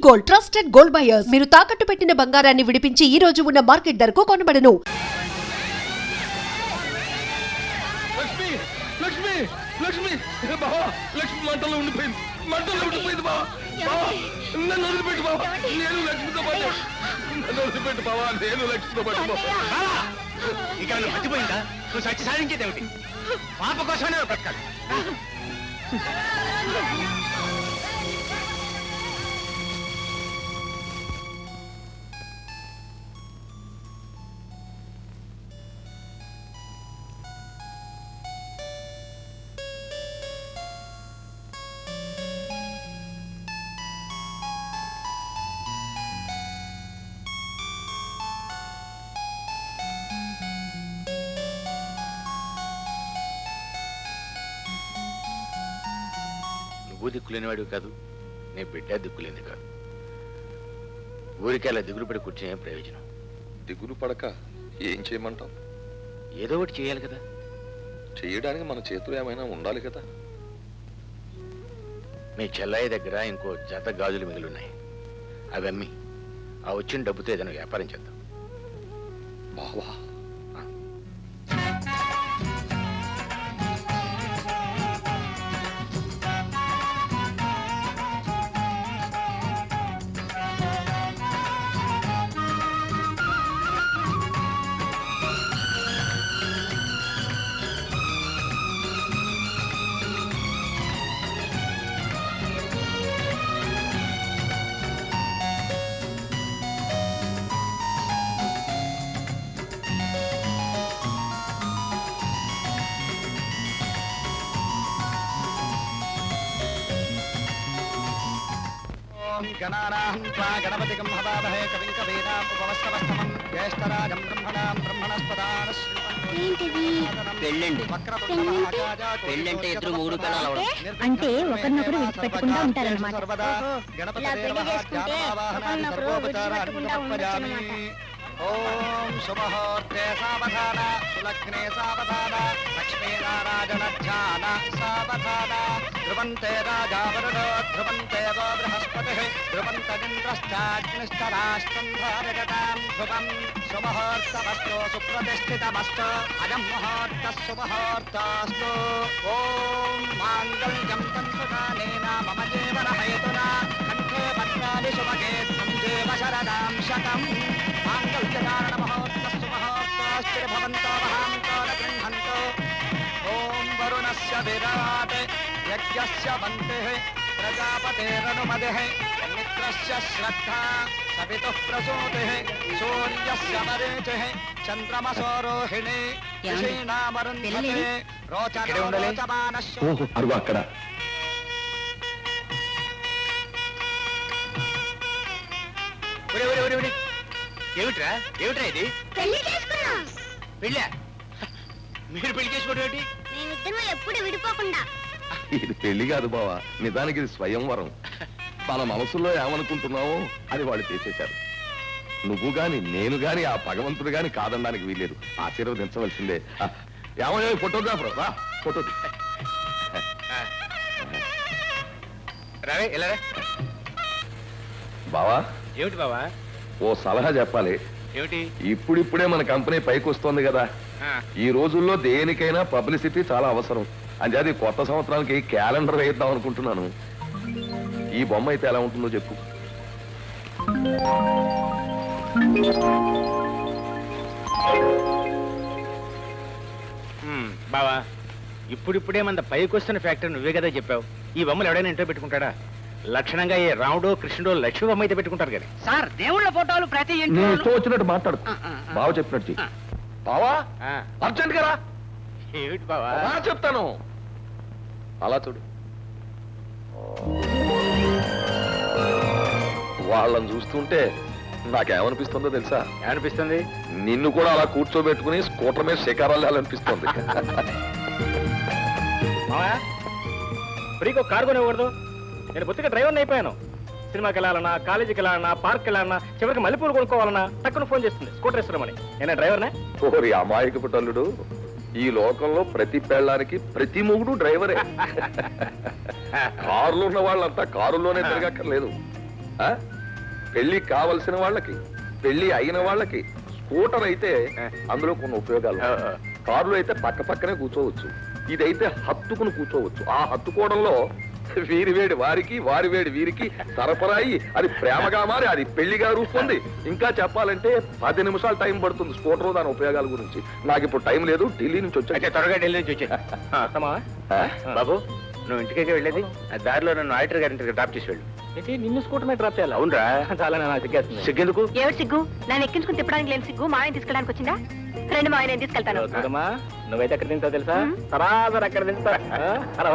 Gold, trusted gold buyers. మీరు తాకట్టు పెట్టిన బంగారాన్ని విడిపించి ఈ రోజు ఉన్న మార్కెట్ ధరకు కొనబడను. లక్ష్మి బావా, లక్ష్మి మంటలో ఉండిపోయింది బావా. నన్ను వదిలిపెట్టు బావా, నేను లక్ష్మితో పాటు. నన్ను వదిలిపెట్టు బావా, నేను లక్ష్మితో పాటు. ఇక నువ్వు మర్చిపోయిందా? నువ్వు సచ్చి సాధించేది ఏమిటి? పాప కోసమే బ్రతకాలి. నువ్వు దిక్కులేనివాడు కాదు, నీ బిడ్డ దిక్కులేని కాదు. ఊరికి అలా దిగులు పడి కూర్చునే ప్రయోజనం. దిగులు పడక ఏం చేయమంటావు? ఏదో ఒకటి చేయాలి కదా. చేయడానికి మన చేతులు ఏమైనా ఉండాలి కదా. మీ చెల్లయ్య దగ్గర ఇంకో జత గాజులు మిగిలిన్నాయి. అవి అమ్మి ఆ వచ్చిన డబ్బుతో ఏదైనా వ్యాపారం చేద్దాం. బావా, గణపతికం హవామహే కవిం కవీనాం ఉపవస్తవస్తమం జ్యేష్ఠరాజం బ్రహ్మణాం బ్రహ్మణస్పదాన పెళ్ళంటే ఇద్దరు మూడు పిల్లలు అంటే ఒకరినొకరు విడిచిపెట్టకుండా ఉంటారన్నమాట. ఓం శుభహోర్తే సావధాన సులగ్నే సావధాన లక్ష్మీనారాయణ ధ్యాన సావధాన ధ్రువంతే రాజా వరుణో ధ్రువంతే గో బృహస్పతి ధ్రువంతరింద్రశ్చాగ్నిశ్చరాష్ట్రం ధారయతాం ధ్రువం శుభహోర్తమస్తు సుప్రతిష్ఠితమస్తు అయం ముహూర్త శుభహోర్తాస్తు. ఓం మాంగళ్యం తంతుకానేన మమ జీవన హేతునా కంఠే పద్మాని శుభగే త్వం దేవ శరదాం శతం. మాంగళ్యకారణ మహోర్తస్సు మహోర్తాశ్చ భవంతో మహాంతో న గృహంతో. ఓం వరుణస్య విరాట్ యజ్ఞస్య వంతిః ప్రజాపతేరనుమతిః మిత్రస్య శ్రద్ధా సవితుః ప్రసూతిః సూర్యస్య మరీచిః చంద్రమసో రోహిణి ఋషీణామరుంధతే రోచనో రోచమానశ్చ. అరుగు అక్కడ. ఏమిట్రా ఏమిట్రా ఇది? పెళ్ళా? మీరు పెళ్లి చేసుకోవడం ఏంటి? మేమిద్దరం ఎప్పుడు విడిపోకుండా. ఇది పెళ్లి కాదు బావా, నిజానికి ఇది స్వయంవరం. మన మనసులో ఏమనుకుంటున్నావో అది వాళ్ళు చేసేశారు. నువ్వు గాని నేను గాని ఆ భగవంతుడు గాని కాదనడానికి వీల్లేదు. ఆశీర్వదించవలసిందే. ఏమయ్యో ఫోటోగ్రాఫర్ రా, ఫోటో రావే ఇలా. బావా, ఏమిటి బావా? ఓ సలహా చెప్పాలి. ఏమిటి? ఇప్పుడిప్పుడే మన కంపెనీ పైకి వస్తుంది కదా. ఈ రోజుల్లో దేనికైనా పబ్లిసిటీ చాలా అవసరం. అంతే కొత్త సంవత్సరానికి క్యాలెండర్ వేద్దాం అనుకుంటున్నాను. ఈ బొమ్మ అయితే ఎలా ఉంటుందో చెప్పు. బావా, ఇప్పుడిప్పుడే మన పైకి వస్తున్న ఫ్యాక్టరీ నువ్వే కదా చెప్పావు. ఈ బొమ్మలు ఎవడైనా ఇంట్లో పెట్టుకుంటాడా? లక్షణంగా ఏ రాముడో కృష్ణుడో లక్ష్మీ బొమ్మ అయితే పెట్టుకుంటారు కానీ. సార్, దేవుళ్ళ ఫోటోలు ప్రతి ఇష్టం వచ్చినట్టు మాట్లాడు. బావ చెప్పినట్టు. బావా, అర్జెంట్ గా రా. ఏమిటి బావా? చెప్తాను. అలా చూడు. వాళ్ళని చూస్తుంటే నాకేమనిపిస్తుందో తెలుసా? ఏమనిపిస్తుంది? నిన్ను కూడా అలా కూర్చోబెట్టుకుని స్కూటర్ మీద శిఖరాలు వెళ్ళాలనిపిస్తుంది. ఫ్రీకి ఒక కారు కొనివ్వకూడదు? నేను బొత్తిగా డ్రైవర్ని అయిపోయాను. సినిమాకి వెళ్ళాలన్నా, కాలేజీకి వెళ్ళాలన్నా, పార్క్ వెళ్ళాలన్నా, చివరికి మల్లెపూలు కొనుక్కోవాలన్నా టక్కున ఫోన్ చేస్తుంది స్కూటర్ ఇస్తామని. నేను డ్రైవర్నే. ఓరి అమాయకపు తల్లుడు, ఈ లోకంలో ప్రతి పెళ్ళానికి ప్రతి మొగుడు డ్రైవరే. కారులో ఉన్న వాళ్ళంతా కారులోనే తిరగక్కర్లేదు. పెళ్లి కావలసిన వాళ్ళకి, పెళ్లి అయిన వాళ్ళకి స్కూటర్ అయితే అందులో కొన్ని ఉపయోగాలు. కారులో అయితే పక్క పక్కనే కూర్చోవచ్చు, ఇదైతే హత్తుకుని కూర్చోవచ్చు. ఆ హత్తుకోవడంలో వీరి వేడి వారికి, వారి వేడి వీరికి సరఫరాయి అది ప్రేమగా మారి అది పెళ్లిగా రూపొంది. ఇంకా చెప్పాలంటే 10 నిమిషాలు టైం పడుతుంది స్కూటర్ దాని ఉపయోగాల గురించి. నాకు ఇప్పుడు టైం లేదు, ఢిల్లీ నుంచి వచ్చా. త్వరగా ఢిల్లీ నుంచి వచ్చే బాబు, నువ్వు ఇంటికే వెళ్ళేది, దారిలో నన్ను ఆడిటర్ గారింటికి డ్రాప్ చేసి వెళ్ళు. నిన్ను స్కూటర్ మీద డ్రాప్ చేయాలి? అవునరా, చాలా నాకు సిగ్గేస్తుంది. సిగ్గెందుకు? ఏమిటి సిగ్గు? నన్ను ఎక్కించుకుని తిప్పడానికి లేని సిగ్గు మా ఆయన తీసుకెళ్ళడానికి వచ్చిందా? రెండు మా ఆయన నేను తీసుకెళ్తాను. చూడమ్మా, నువ్వైతే ఎక్కడ తింటావు తెలుసా? సరాసరి అక్కడ తింటా. అలా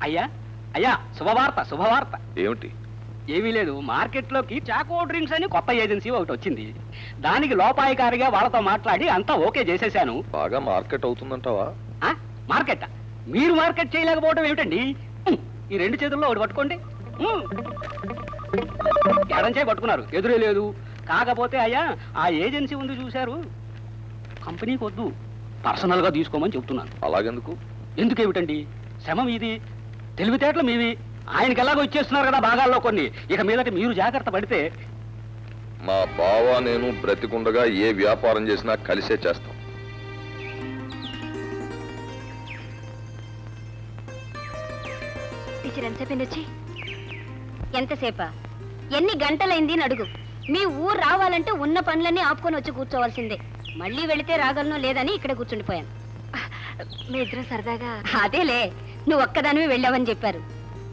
అయ్యా అయ్యా, శుభవార్త శుభవార్త. ఏమిటి? ఏమీ లేదు, మార్కెట్ లోకి చాకో డ్రింక్స్ అని కొత్త ఏజెన్సీ ఒకటి వచ్చింది. దానికి లోపాయికారిగా వాళ్ళతో మాట్లాడి అంతా ఓకే చేసేసాను. బాగా మార్కెట్ అవుతుందంటావా? మార్కెట్? మీరు మార్కెట్ చేయలేకపోవడం ఏమిటండి? ఈ 2 చేతుల్లో ఒకటి పట్టుకోండి. ఎడంచే పట్టుకున్నారు, ఎదురే లేదు. కాకపోతే అయ్యా, ఆ ఏజెన్సీ ఉంది చూశారు, కంపెనీకి వద్దు, పర్సనల్ గా తీసుకోమని చెప్తున్నాను. అలాగెందుకు? ఎందుకేమిటండి, శ్రమ మీది, తెలివితేటలు మీవి. ఆయనకి ఎలాగో ఇచ్చేస్తున్నారు కదా భాగాల్లో కొన్ని. ఇక మీదట మీరు జాగ్రత్త పడితే. మా బావ నేను బ్రతికుండగా ఏ వ్యాపారం చేసినా కలిసే చేస్తాం. టీచర్ ఎంతసేపు వచ్చి? ఎంతసేపా? ఎన్ని గంటలైంది అని అడుగు. మీ ఊరు రావాలంటే ఉన్న పనులన్నీ ఆపుకొని వచ్చి కూర్చోవలసిందే. మళ్ళీ వెళితే రాగలను లేదని ఇక్కడ కూర్చుండిపోయాను. మీ ఇద్దరు సరదాగా. అదేలే, నువ్వు ఒక్కదానివి వెళ్ళావని చెప్పారు.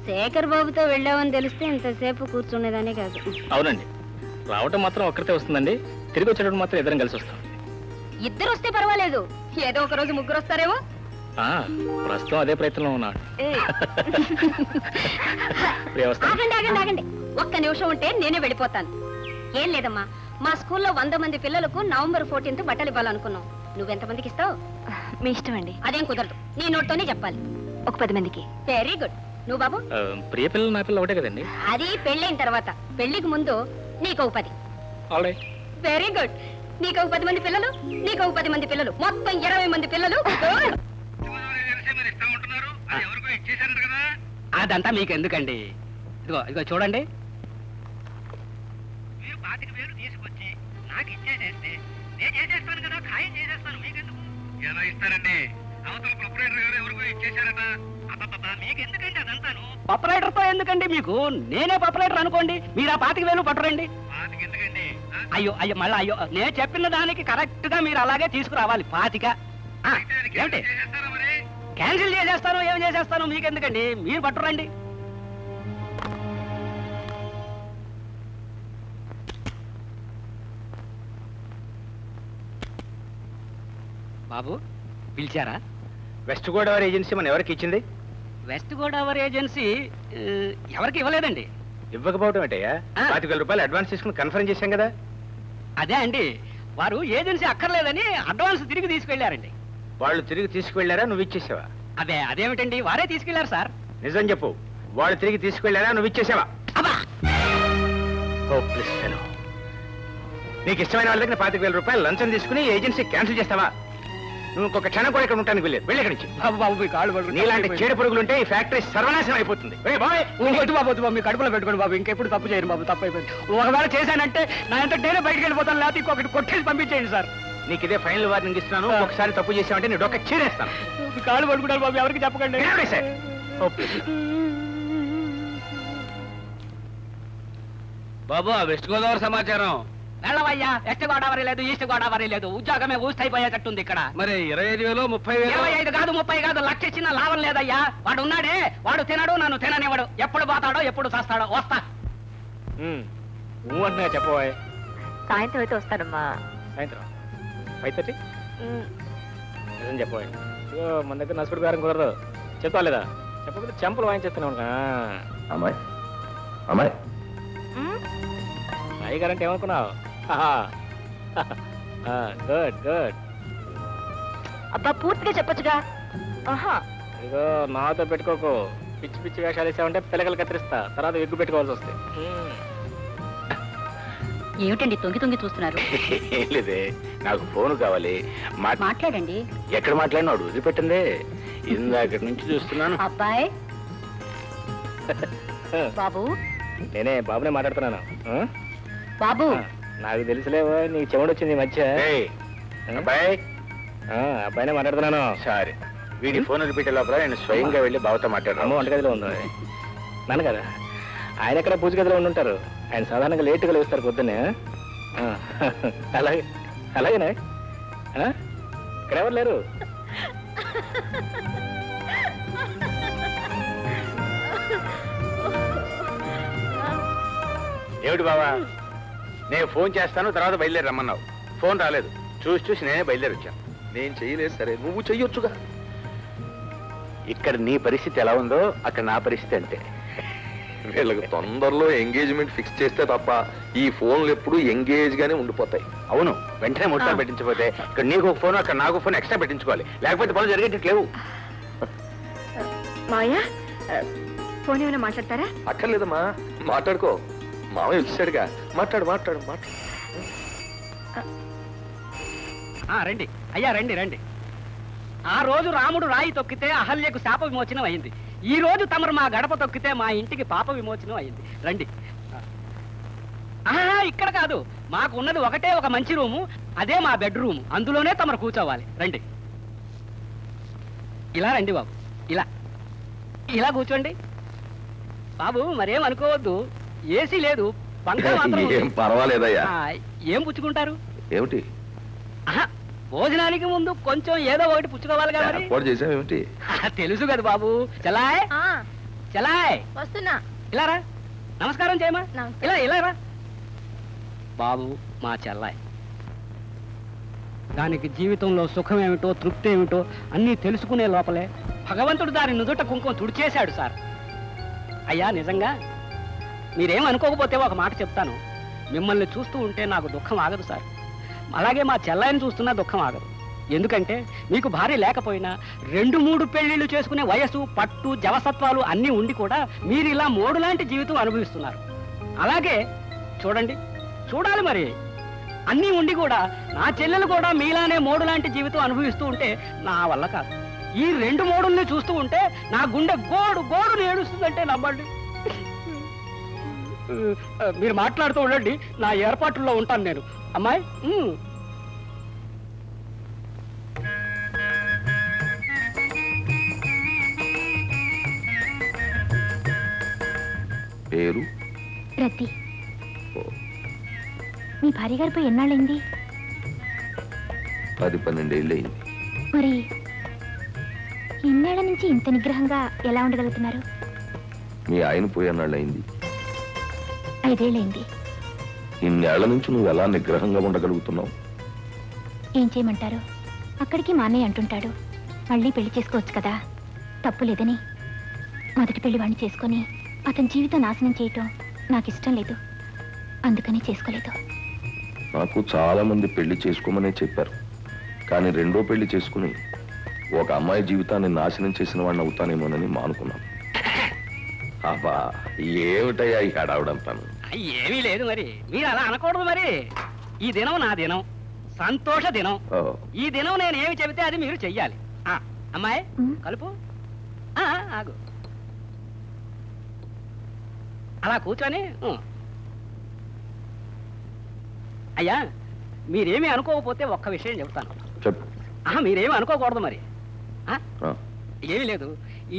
శేఖర్ బాబుతో వెళ్ళావని తెలిస్తే ఇంతసేపు కూర్చునేదానే కాదు. అవునండి, రావటం మాత్రం ఒక్కరితే వస్తుందండి, తిరిగి వచ్చేటప్పుడు మాత్రం ఇద్దరం కలిసి వస్తాం. ఇద్దరు వస్తే పర్వాలేదు, ఏదో ఒక రోజు ముగ్గురు వస్తారేమో. ప్రస్తుతం అదే ప్రయత్నంలో ఉన్నాడు. ఆగండి ఆగండి ఆగండి, ఒక్క నిమిషం ఉంటే నేనే వెళ్ళిపోతాను. ఏం లేదమ్మా, మా స్కూల్లో 100 మంది పిల్లలకు November 14th బట్టలు ఇవ్వాలనుకున్నాం. నువ్వెంతమందికి ఇస్తావు? మీ ఇష్టం అండి. అదేం కుదరదు, నీ నోట్తోనే చెప్పాలి. ఒక 10 మందికి. Very good. నువ్వు బాబు? ప్రియ పిల్లలు నా పిల్లలు ఒకటే కదండి. అది పెళ్ళైన తర్వాత, పెళ్లికి ముందు నీకు ఒక 10. ఆల్రైట్. Very good. నీకు ఒక 10 మంది పిల్లలు, నీకు ఒక 10 మంది పిల్లలు, మొత్తం 20 మంది పిల్లలు. అదంతా మీకు ఎందుకండి? ఇదిగో ఇదిగో చూడండి. మీరు 25,000 తీసుకొచ్చి నాకు ఇచ్చేసేస్తే నేను చేసేస్తాను కదా, ఖాయం చేసేస్తాను. మీకెందుకు? ఎలా ఇస్తారండి? అవతల ప్రొపరేటర్ గారు ఎవరికో ఇచ్చేసారట. మీకు ఎందుకండి అదంతాను? ప్రొపరేటర్ తో ఎందుకండి మీకు? నేనే ప్రొపరేటర్ అనుకోండి, మీరు ఆ 25,000 పట్టురండి. అయ్యో అయ్యో, మళ్ళీ అయ్యో, నేను చెప్పిన దానికి కరెక్ట్ గా మీరు అలాగే తీసుకురావాలి. 25. ఏమిటి? క్యాన్సిల్ చేసేస్తాను, ఏం చేసేస్తాను, మీకెందుకండి, మీరు పట్టురండి. బాబు పిలిచారా? వెస్ట్ గోదావరి ఏజెన్సీ మన ఎవరికి ఇచ్చింది? వెస్ట్ గోదావరి ఏజెన్సీ ఎవరికి ఇవ్వలేదండి. ఇవ్వకపోవడం ఏంటయ్యా? 25,000 రూపాయలు అడ్వాన్స్ తీసుకుని కన్ఫర్మ్ చేశాం కదా. అదే అండి, వారు ఏజెన్సీ అక్కర్లేదని అడ్వాన్స్ తిరిగి తీసుకెళ్లారండి. వాళ్ళు తిరిగి తీసుకువెళ్ళారా, నువ్వు ఇచ్చేసావా? అదేమిటండి, వారే తీసుకెళ్లారు సార్. నిజం చెప్పు, వాళ్ళు తిరిగి తీసుకువెళ్ళారా, నువ్వు ఇచ్చేసావా? నీకు ఇష్టమైన వాళ్ళ దగ్గర 25,000 రూపాయలు లంచం తీసుకుని ఏజెన్సీ క్యాన్సిల్ చేస్తావా? నువ్వు ఇంకొక క్షణం కూడా ఇక్కడ ఉంటానికి వెళ్ళేది, వెళ్ళి ఇక్కడి నుంచి. బాబు మీ కాళ్ళు పడుకో. నీలాంటి చీడ పురుగులుంటే ఈ ఫ్యాక్టరీ సర్వనాశనం అయిపోతుంది. బాబు మీ కడుపులో పెట్టుకోండి బాబు, ఇంకెప్పుడు తప్పు చేయను బాబు, తప్పు అయిపోయింది. ఒకవేళ చేశానంటే నా ఎంత నేనే బయటకు వెళ్ళిపోతాను, లేకపోతే ఇంకొకటి కొట్టేసి పంపించేయండి సార్. నీకు ఇదే ఫైనల్ వార్నింగ్ ఇస్తున్నాను. ఒకసారి తప్పు చేసావంటే నీ డొక్క చీరేస్తాను. మీ కాళ్ళు పడుకుంటారు బాబు, ఎవరికి చెప్పకండి. బాబు ఆ వెస్ట్ గోదావరి సమాచారం వెళ్ళవయ్యా. వెస్ట్ గోదావరి లేదు, ఈస్ట్ గోదావరి లేదు, ఉద్యోగమే ఊస్ట్ అయిపోయేటట్టుంది ఇక్కడ. మరి 25,000 30,000? 25 కాదు 30 కాదు, 1,00,000 ఇచ్చిన లాభం లేదయ్యా. వాడు ఉన్నాడే, వాడు తినడు, నన్ను తిననివ్వడు. ఎప్పుడు పోతాడో ఎప్పుడు చేస్తాడో. వస్తా. అంటున్నా చెప్పబోయ్. సాయంత్రం అయితే వస్తానమ్మా. సాయంత్రం 5:30? నిజం చెప్పబోయ్. మన దగ్గర నసుడు గారం కుదరదు. చెప్తా లేదా? చెప్పకపోతే చెంపలు వాయించేస్తున్నాను. అమ్మాయి అమ్మాయి అయ్య గారంటే ఏమనుకున్నావు? Good good. అబ్బా పూర్తిగా చెప్పొచ్చుగా. ఇదిగో నాతో పెట్టుకోకు. పిచ్చి పిచ్చి వేషాలు వేసావంటే పిల్లకలు కత్తిరిస్తా, తర్వాత ఎగ్గు పెట్టుకోవాల్సి వస్తాయి. ఏమిటండి తొంగి తొంగి చూస్తున్నారు? ఏం లేదే, నాకు ఫోన్ కావాలి. మాట్లాడండి. ఎక్కడ మాట్లాడినాడు వదిలిపెట్టిందే, ఇందాక నుంచి చూస్తున్నాను. అబ్బాయి బాబు నేనే బాబునే మాట్లాడుతున్నాను. బాబు నాకు తెలుసులేవో నీకు చెవుడు వచ్చింది ఈ మధ్య. అబ్బాయి అబ్బాయినే మాట్లాడుతున్నాను. సరే వీడి ఫోన్ రిపీట్ లోపల నేను స్వయంగా వెళ్ళి బాబుతో మాట్లాడాను. వంటగదిలో ఉంది నన్ను కదా. ఆయన ఎక్కడ పూజ గదిలో ఉండుంటారు. ఆయన సాధారణంగా లేటుగా లేస్తారు పొద్దున్నే. అలాగే అలాగేనే ఇక్కడ ఎవరు లేరు. ఏమిటి బావా, నేను ఫోన్ చేస్తాను తర్వాత బయలుదేరి రమ్మన్నావు. ఫోన్ రాలేదు. చూసి చూసి నేనే బయలుదేరి వచ్చాను. నేను చెయ్యలేదు సరే, నువ్వు చెయ్యొచ్చుగా. ఇక్కడ నీ పరిస్థితి ఎలా ఉందో అక్కడ నా పరిస్థితి అంతే. వీళ్ళకి తొందరలో ఎంగేజ్మెంట్ ఫిక్స్ చేస్తే తప్ప ఈ ఫోన్లు ఎప్పుడు ఎంగేజ్ గానే ఉండిపోతాయి. అవును, వెంటనే ముట్టాలు పెట్టించకపోతే ఇక్కడ నీకు ఒక ఫోన్ అక్కడ నాకు ఫోన్ ఎక్స్ట్రా పెట్టించుకోవాలి. లేకపోతే పనులు జరిగేటట్లేవు. మావయ్య ఫోన్ ఏమైనా మాట్లాడతారా? అక్కర్లేదమ్మా, మాట్లాడుకో. మామయ్య వచ్చాడుగా, మాట్లాడు మాట్లాడు మాట్లాడు. రండి అయ్యా, రండి రండి. ఆ రోజు రాముడు రాయి తొక్కితే అహల్యకు శాప విమోచనం అయింది. ఈ రోజు తమరు మా గడప తొక్కితే మా ఇంటికి పాప విమోచనం అయింది. రండి. ఇక్కడ కాదు, మాకు ఉన్నది ఒకటే ఒక మంచి రూము, అదే మా బెడ్రూమ్. అందులోనే తమరు కూర్చోవాలి. రండి. ఇలా రండి బాబు, ఇలా ఇలా కూర్చోండి. బాబు మరేం అనుకోవద్దు, ఏసీ లేదు, పంఖ మాత్రం ఉంది. ఏం పర్వాలేదయ్యా. ఏం పుచ్చుకుంటారు? ఏమిటి భోజనానికి ముందు కొంచెం ఏదో ఒకటి పుచ్చుకోవాలి కదా. ఏర్పాటు చేసావేమిటి? తెలుసు కదా బాబు. చలాయ్ చలాయ్, వస్తున్నా. ఇలా రా, నమస్కారం చేయమా. ఇలా ఇలా రా బాబు. మా చెల్లాయ్, దానికి జీవితంలో సుఖం ఏమిటో తృప్తి ఏమిటో అన్నీ తెలుసుకునే లోపలే భగవంతుడు దాని నుదుట కుంకుమ తుడిచేశాడు సార్. అయ్యా నిజంగా మీరేం అనుకోకపోతే ఒక మాట చెప్తాను. మిమ్మల్ని చూస్తూ ఉంటే నాకు దుఃఖం ఆగదు సార్. అలాగే మా చెల్లాయిని చూస్తున్నా దుఃఖం ఆగదు. ఎందుకంటే మీకు భార్య లేకపోయినా 2-3 పెళ్లిళ్ళు చేసుకునే వయసు, పట్టు, జవసత్వాలు అన్నీ ఉండి కూడా మీరు ఇలా మోడు లాంటి జీవితం అనుభవిస్తున్నారు. అలాగే చూడండి, చూడాలి మరి. అన్నీ ఉండి కూడా నా చెల్లెలు కూడా మీలానే మోడు లాంటి జీవితం అనుభవిస్తూ ఉంటే నా వల్ల కాదు. ఈ 2 మోడుల్ని చూస్తూ ఉంటే నా గుండె గోడు గోడుని ఏడుస్తుందంటే నమ్మండి. మీరు మాట్లాడుతూ ఉండండి, నా ఏర్పాట్లలో ఉంటాను నేను. అమ్మాయి పేరు రతి. మీ భార్య గారు పోయి ఎన్నాళ్ళైంది? 10-12 ఏళ్ళు అయింది. మరి ఇన్నేళ్ల నుంచి ఇంత నిగ్రహంగా ఎలా ఉండగలుగుతున్నారు? మీ ఆయన పోయేనాళ్ళు అయింది. 5 ఏళ్ళైంది. ఇన్నేళ్ల నుంచి నువ్వు ఎలా నిగ్రహంగా ఉండగలుగుతున్నావు? ఏం చేయమంటారు? అక్కడికి మా అన్నయ్య అంటుంటాడు, మళ్ళీ పెళ్లి చేసుకోవచ్చు కదా, తప్పు లేదని. మొదటి పెళ్లి వాడిని చేసుకొని అతని జీవితం నాశనం చేయటం నాకు ఇష్టం లేదు. అందుకని చేసుకోలేదు. నాకు చాలా మంది పెళ్లి చేసుకోమనే చెప్పారు. కానీ 2వ పెళ్లి చేసుకుని ఒక అమ్మాయి జీవితాన్ని నాశనం చేసిన వాడిని అవుతానేమోనని మానుకున్నాను. అబ్బా ఏమిటయ్యా ఈ హడావుడంతాను? ఏమీ లేదు మరి, మీరు అలా అనకూడదు మరి. ఈ దినం నా దినం, సంతోష దినం. ఈ దినం నేను ఏమి చెబితే అది మీరు చెయ్యాలి. అమ్మాయి కలుపు. ఆగు, అలా కూర్చొని. అయ్యా మీరేమీ అనుకోకపోతే ఒక్క విషయం చెబుతాను. చెప్పు. మీరేమీ అనుకోకూడదు మరి. ఏమీ లేదు,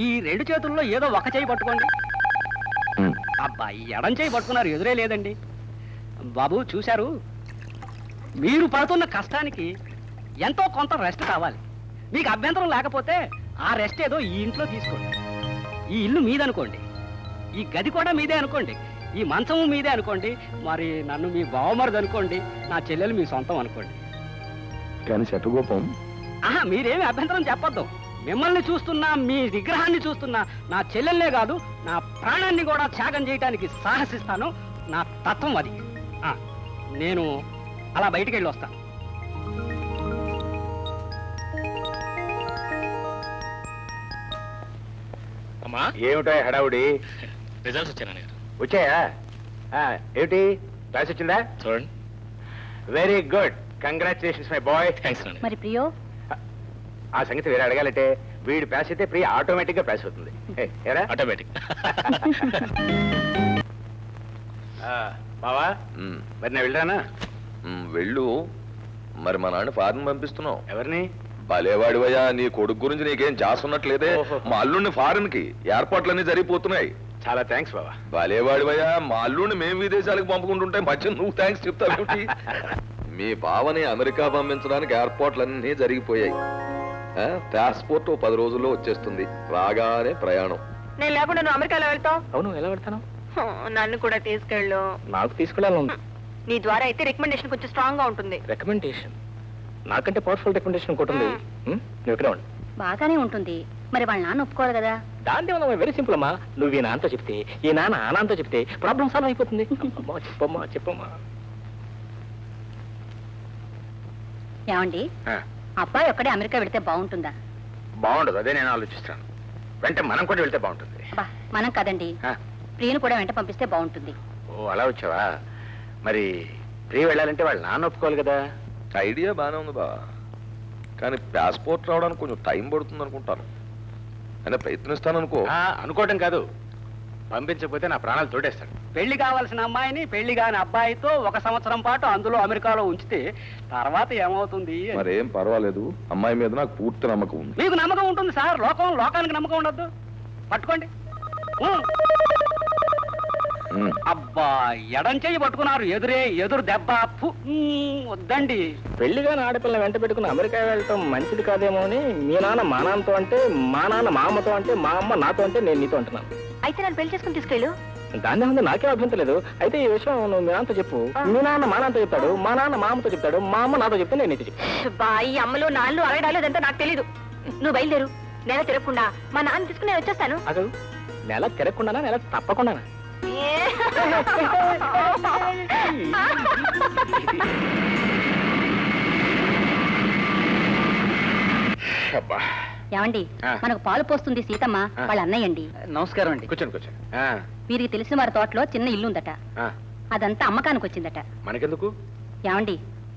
ఈ 2 చేతుల్లో ఏదో ఒక చేయి పట్టుకోండి. అబ్బా, ఈ ఎడం చేయి పట్టుకున్నారు, ఎదురే లేదండి. బాబు చూశారు, మీరు పడుతున్న కష్టానికి ఎంతో కొంత రెస్ట్ కావాలి. మీకు అభ్యంతరం లేకపోతే ఆ రెస్ట్ ఏదో ఈ ఇంట్లో తీసుకోండి. ఈ ఇల్లు మీదనుకోండి, ఈ గది కూడా మీదే అనుకోండి, ఈ మంచము మీదే అనుకోండి, మరి నన్ను మీ బావమరిది అనుకోండి, నా చెల్లెలు మీ సొంతం అనుకోండి. కానీ శతగోపం మీరేమి అభ్యంతరం చెప్పొద్దు. మిమ్మల్ని చూస్తున్నా, మీ విగ్రహాన్ని చూస్తున్నా నా చెల్లెల్లే కాదు నా ప్రాణాన్ని కూడా త్యాగం చేయడానికి సాహసిస్తాను. నా తత్వం అది. నేను అలా బయటికి వెళ్ళి వస్తాను. అమ్మా ఏమిటో హడావుడి? రిజల్ట్స్ వచ్చాను. వచ్చాయా? ఏమిటి రాసి వచ్చిందా? చూడండి. Very good, congratulations my boy. Thanks నాన్న. మరి ప్రియో? ఆ సంగతి వేరే అడగాలంటే వీడు ప్యాస్ అయితే ప్రియ ఆటోమేటిక్ గా ప్యాస్ అవుతుంది. ఆటోమేటిక్. బావా మరి నేను వెళ్ళానా? వెళ్ళు. మరి మా నాన్న ఫారెన్ పంపిస్తున్నావు. ఎవరిని? భలేవాడివయ్యా, నీ కొడుకు గురించి నీకేం చేస్తున్నట్లేదే. మా అల్లుడిని ఫారెన్ కి ఏర్పాట్లన్నీ జరిగిపోతున్నాయి. చాలా థ్యాంక్స్ బావా. భలేవాడివయ్యా, మా అల్లుడిని మేము విదేశాలకు పంపుకుంటుంటే మధ్య నువ్వు థ్యాంక్స్ చెప్తావు. మీ బావని అమెరికా పంపించడానికి ఏర్పాట్లన్నీ జరిగిపోయాయి. పాస్పోర్ట్ 10 రోజుల్లో వచ్చేస్తుంది. రాగానే ప్రయాణం. నేను లేకుండా నువ్వు అమెరికాలో వెళ్తావు? అవును, ఎలా పెడతాను? నన్ను కూడా తీసుకెళ్ళు. నాకు తీసుకెళ్ళాలి. నీ ద్వారా అయితే రికమెండేషన్ కొంచెం స్ట్రాంగ్ గా ఉంటుంది. రికమెండేషన్? నాకంటే పవర్ఫుల్ రికమెండేషన్ ఒకటి ఉంది. నువ్వు ఎక్కడ ఉండు. బాగానే ఉంటుంది, మరి వాళ్ళ నాన్న ఒప్పుకోవాలి కదా. దాంట్లో వల్ల వెరీ సింపుల్ అమ్మా. నువ్వు ఈ నాన్నతో చెప్తే, ఈ నాన్న ఆ నాన్నతో చెప్తే ప్రాబ్లం సాల్వ్ అయిపోతుంది. అమ్మా, చెప్పమ్మా చెప్పమ్మా. ఏమండి, అబ్బాయి ఒక్కడే అమెరికా వెళితే బాగుంటుందా? బాగుండదు, అదే నేను ఆలోచిస్తాను. వెంట మనం కూడా వెళ్తే బాగుంటుంది. అబ్బా, మనం కదండి, ప్రియను కూడా వెంట పంపిస్తే బాగుంటుంది. ఓ అలా వచ్చావా? మరి ప్రియ వెళ్ళాలంటే వాళ్ళు నాన్న ఒప్పుకోవాలి కదా. ఐడియా బాగానే ఉంది బా, కానీ పాస్పోర్ట్ రావడానికి కొంచెం టైం పడుతుంది అనుకుంటాను. అయినా ప్రయత్నిస్తాను. అనుకోవటం కాదు, పంపించకపోతే నా ప్రాణాలు తోడేస్తాడు. పెళ్లి కావాల్సిన అమ్మాయిని పెళ్లి కాని అబ్బాయితో 1 సంవత్సరం పాటు అందులో అమెరికాలో ఉంచితే తర్వాత ఏమవుతుంది? మరేం పర్వాలేదు, అమ్మాయి మీద నాకు పూర్తి నమ్మకం ఉంది. మీకు నమ్మకం ఉంటుంది సార్, లోకానికి నమ్మకం ఉండద్దు. పట్టుకోండి. అబ్బా, ఎడం చెయ్యి పట్టుకున్నారు, ఎదురు దెబ్బ. వద్దండి. పెళ్లిగాని ఆడపిల్ల వెంట పెట్టుకుని అమెరికా వెళ్ళటం మంచిది కాదేమో అని మీ నాన్న మా నాన్నతో అంటే, మా నాన్న మా అమ్మతో అంటే, మా అమ్మ నాతో అంటే నేను నీతో అంటున్నాను. అయితే నన్ను పెళ్లి చేసుకుని తీసుకెళ్ళు. దాన్ని ముందు నాకేం అభ్యంతరం లేదు. అయితే ఈ విషయం నువ్వు మీ నాన్నతో చెప్పు. మీ నాన్న మా నాన్నతో చెప్తాడు, మా నాన్న మా అమ్మతో చెప్తాడు, మా అమ్మ నాతో చెప్తే నేను నీతో చెప్తాను. బాయి అమ్మలు నాన్నలు అరగడాలు అదంతా నాకు తెలీదు. నువ్వు బయలుదేరు. నెల తిరగకుండా మా నాన్న తీసుకుని నేను వచ్చేస్తాను. అసలు నెల తిరగకుండానా, నెల తప్పకుండానా? ఏమండి, మనకు పాలు పోస్తుంది సీతమ్మ వాళ్ళ అన్నయ్యండి. నమస్కారం అండి. కూర్చోండి కూర్చోండి. వీరికి తెలిసిన వారి తోటలో చిన్న ఇల్లు ఉందట, అదంతా అమ్మకానికి వచ్చిందట. మనకెందుకు? ఏమండి,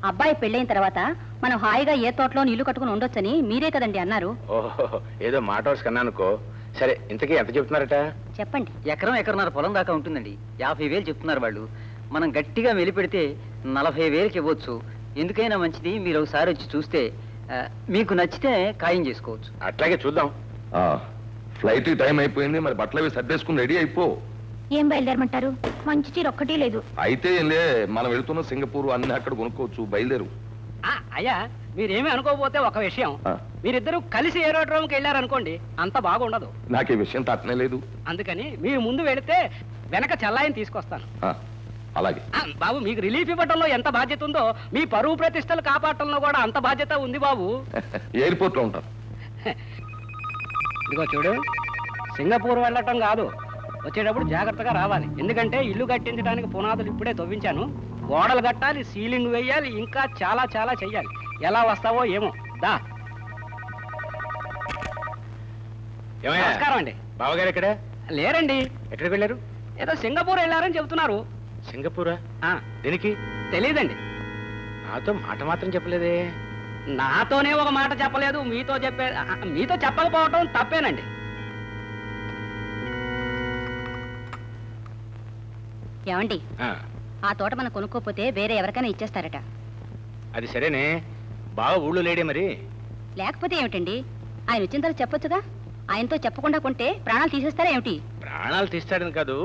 అబ్బాయి పెళ్ళైన తర్వాత మనం హాయిగా ఏ తోటలో ఇల్లు కట్టుకుని ఉండొచ్చని మీరే కదండి అన్నారు. ఓహో, ఏదో మాట వరుస కన్నా అనుకో. సరే, ఇంతకీ ఎంత చెప్తున్నారట? చెప్పండి. ఎకరన్నర పొలం దాకా ఉంటుందండి. 50,000 చెప్తున్నారు వాళ్ళు. మనం గట్టిగా వెలిపెడితే 40,000కి ఇవ్వచ్చు. ఎందుకైనా మంచిది, మీరు ఒకసారి వచ్చి చూస్తే మీకు నచ్చితే ఖాయం చేసుకోవచ్చు. అట్లాగే చూద్దాం. ఫ్లైట్ టైం అయిపోయింది, మరి బట్టలు అవి సర్దేసుకుని రెడీ అయిపో. ఏం బయలుదేరమంటారు? మంచి చీర ఒక్కటి లేదు. అయితే ఏంలే, మనం వెళుతున్న సింగపూర్ అన్ని అక్కడ కొనుక్కోవచ్చు. బయలుదేరు. అయ్యా, మీరేమీ అనుకోకపోతే ఒక విషయం, మీరిద్దరూ కలిసి ఏరోడ్రోమ్కి వెళ్ళారనుకోండి, అంత బాగుండదు. నాకు ఈ విషయం తట్టనే లేదు. అందుకని మీరు ముందు వెళితే వెనక చెల్లాయిని తీసుకొస్తాను. అలాగే. బాబు, మీకు రిలీఫ్ ఇవ్వడంలో ఎంత బాధ్యత ఉందో, మీ పరువు ప్రతిష్టలు కాపాడటంలో కూడా అంత బాధ్యత ఉంది బాబు. ఎయిర్పోర్ట్ లో ఉంటాను. ఇదిగో చూడు, సింగపూర్ వెళ్ళటం కాదు, వచ్చేటప్పుడు జాగ్రత్తగా రావాలి. ఎందుకంటే ఇల్లు కట్టించడానికి పునాదులు ఇప్పుడే తవ్వించాను. గోడలు కట్టాలి, సీలింగ్ వేయాలి, ఇంకా చాలా చాలా చెయ్యాలి. ఎలా వస్తావో ఏమో. దా. నమస్కారం అండి. బావగారు ఎక్కడ లేరండి. ఎక్కడికి వెళ్ళారు? ఏదో సింగపూర్ వెళ్ళారని చెబుతున్నారు. సింగపూరా? దేనికి? తెలీదండి. నాతో మాట మాత్రం చెప్పలేదే. నాతోనే ఒక మాట చెప్పలేదు, మీతో చెప్పకపోవటం తప్పేనండి. ఏమండి, ఆ తోట మనం కొనుక్కోపోతే వేరే ఎవరికైనా ఇచ్చేస్తారట. అది సరేనే, బాగా ఊళ్ళో లేడే మరి? లేకపోతే ఏమిటండి, ఆయన వచ్చిన తర్వాత చెప్పొచ్చుగా. ఆయనతో చెప్పకుండా కొంటే ప్రాణాలు తీసేస్తారా ఏమిటి? ప్రాణాలు తీస్తాడని కాదు.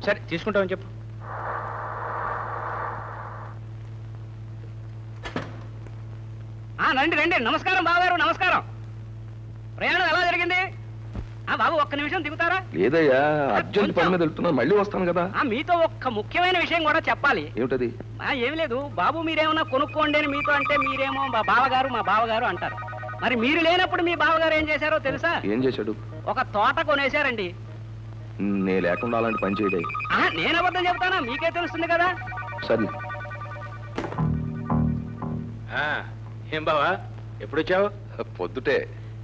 సరే, తీసుకుంటామని చెప్పు. రండి రండి. నమస్కారం బావగారు, నమస్కారం. ప్రయాణం ఎలా జరిగింది? బాబు, ఒక్క నిమిషం దిగుతారా? లేదయ్యా, అర్జెంట్ పని మీద వెళ్తున్నా, మళ్ళీ వస్తాను కదా. మీతో ఒక్క ముఖ్యమైన విషయం కూడా చెప్పాలి. ఏమిటది? ఏమి లేదు బాబు, మీరేమన్నా కొనుక్కోండి అని మీతో అంటే మీరేమో మా బావగారు అంటారు. మరి మీరు లేనప్పుడు మీ బావగారు ఏం చేశారో తెలుసా? ఏం చేశాడు? ఒక తోట కొనేశారండి. నే లేకుండా అలాంటి పని చేయడే. నేను అబద్ధం చెబుతానా? మీకే తెలుస్తుంది కదా. సరే. ఏం బావా, ఎప్పుడు వచ్చావు? పొద్దుటే.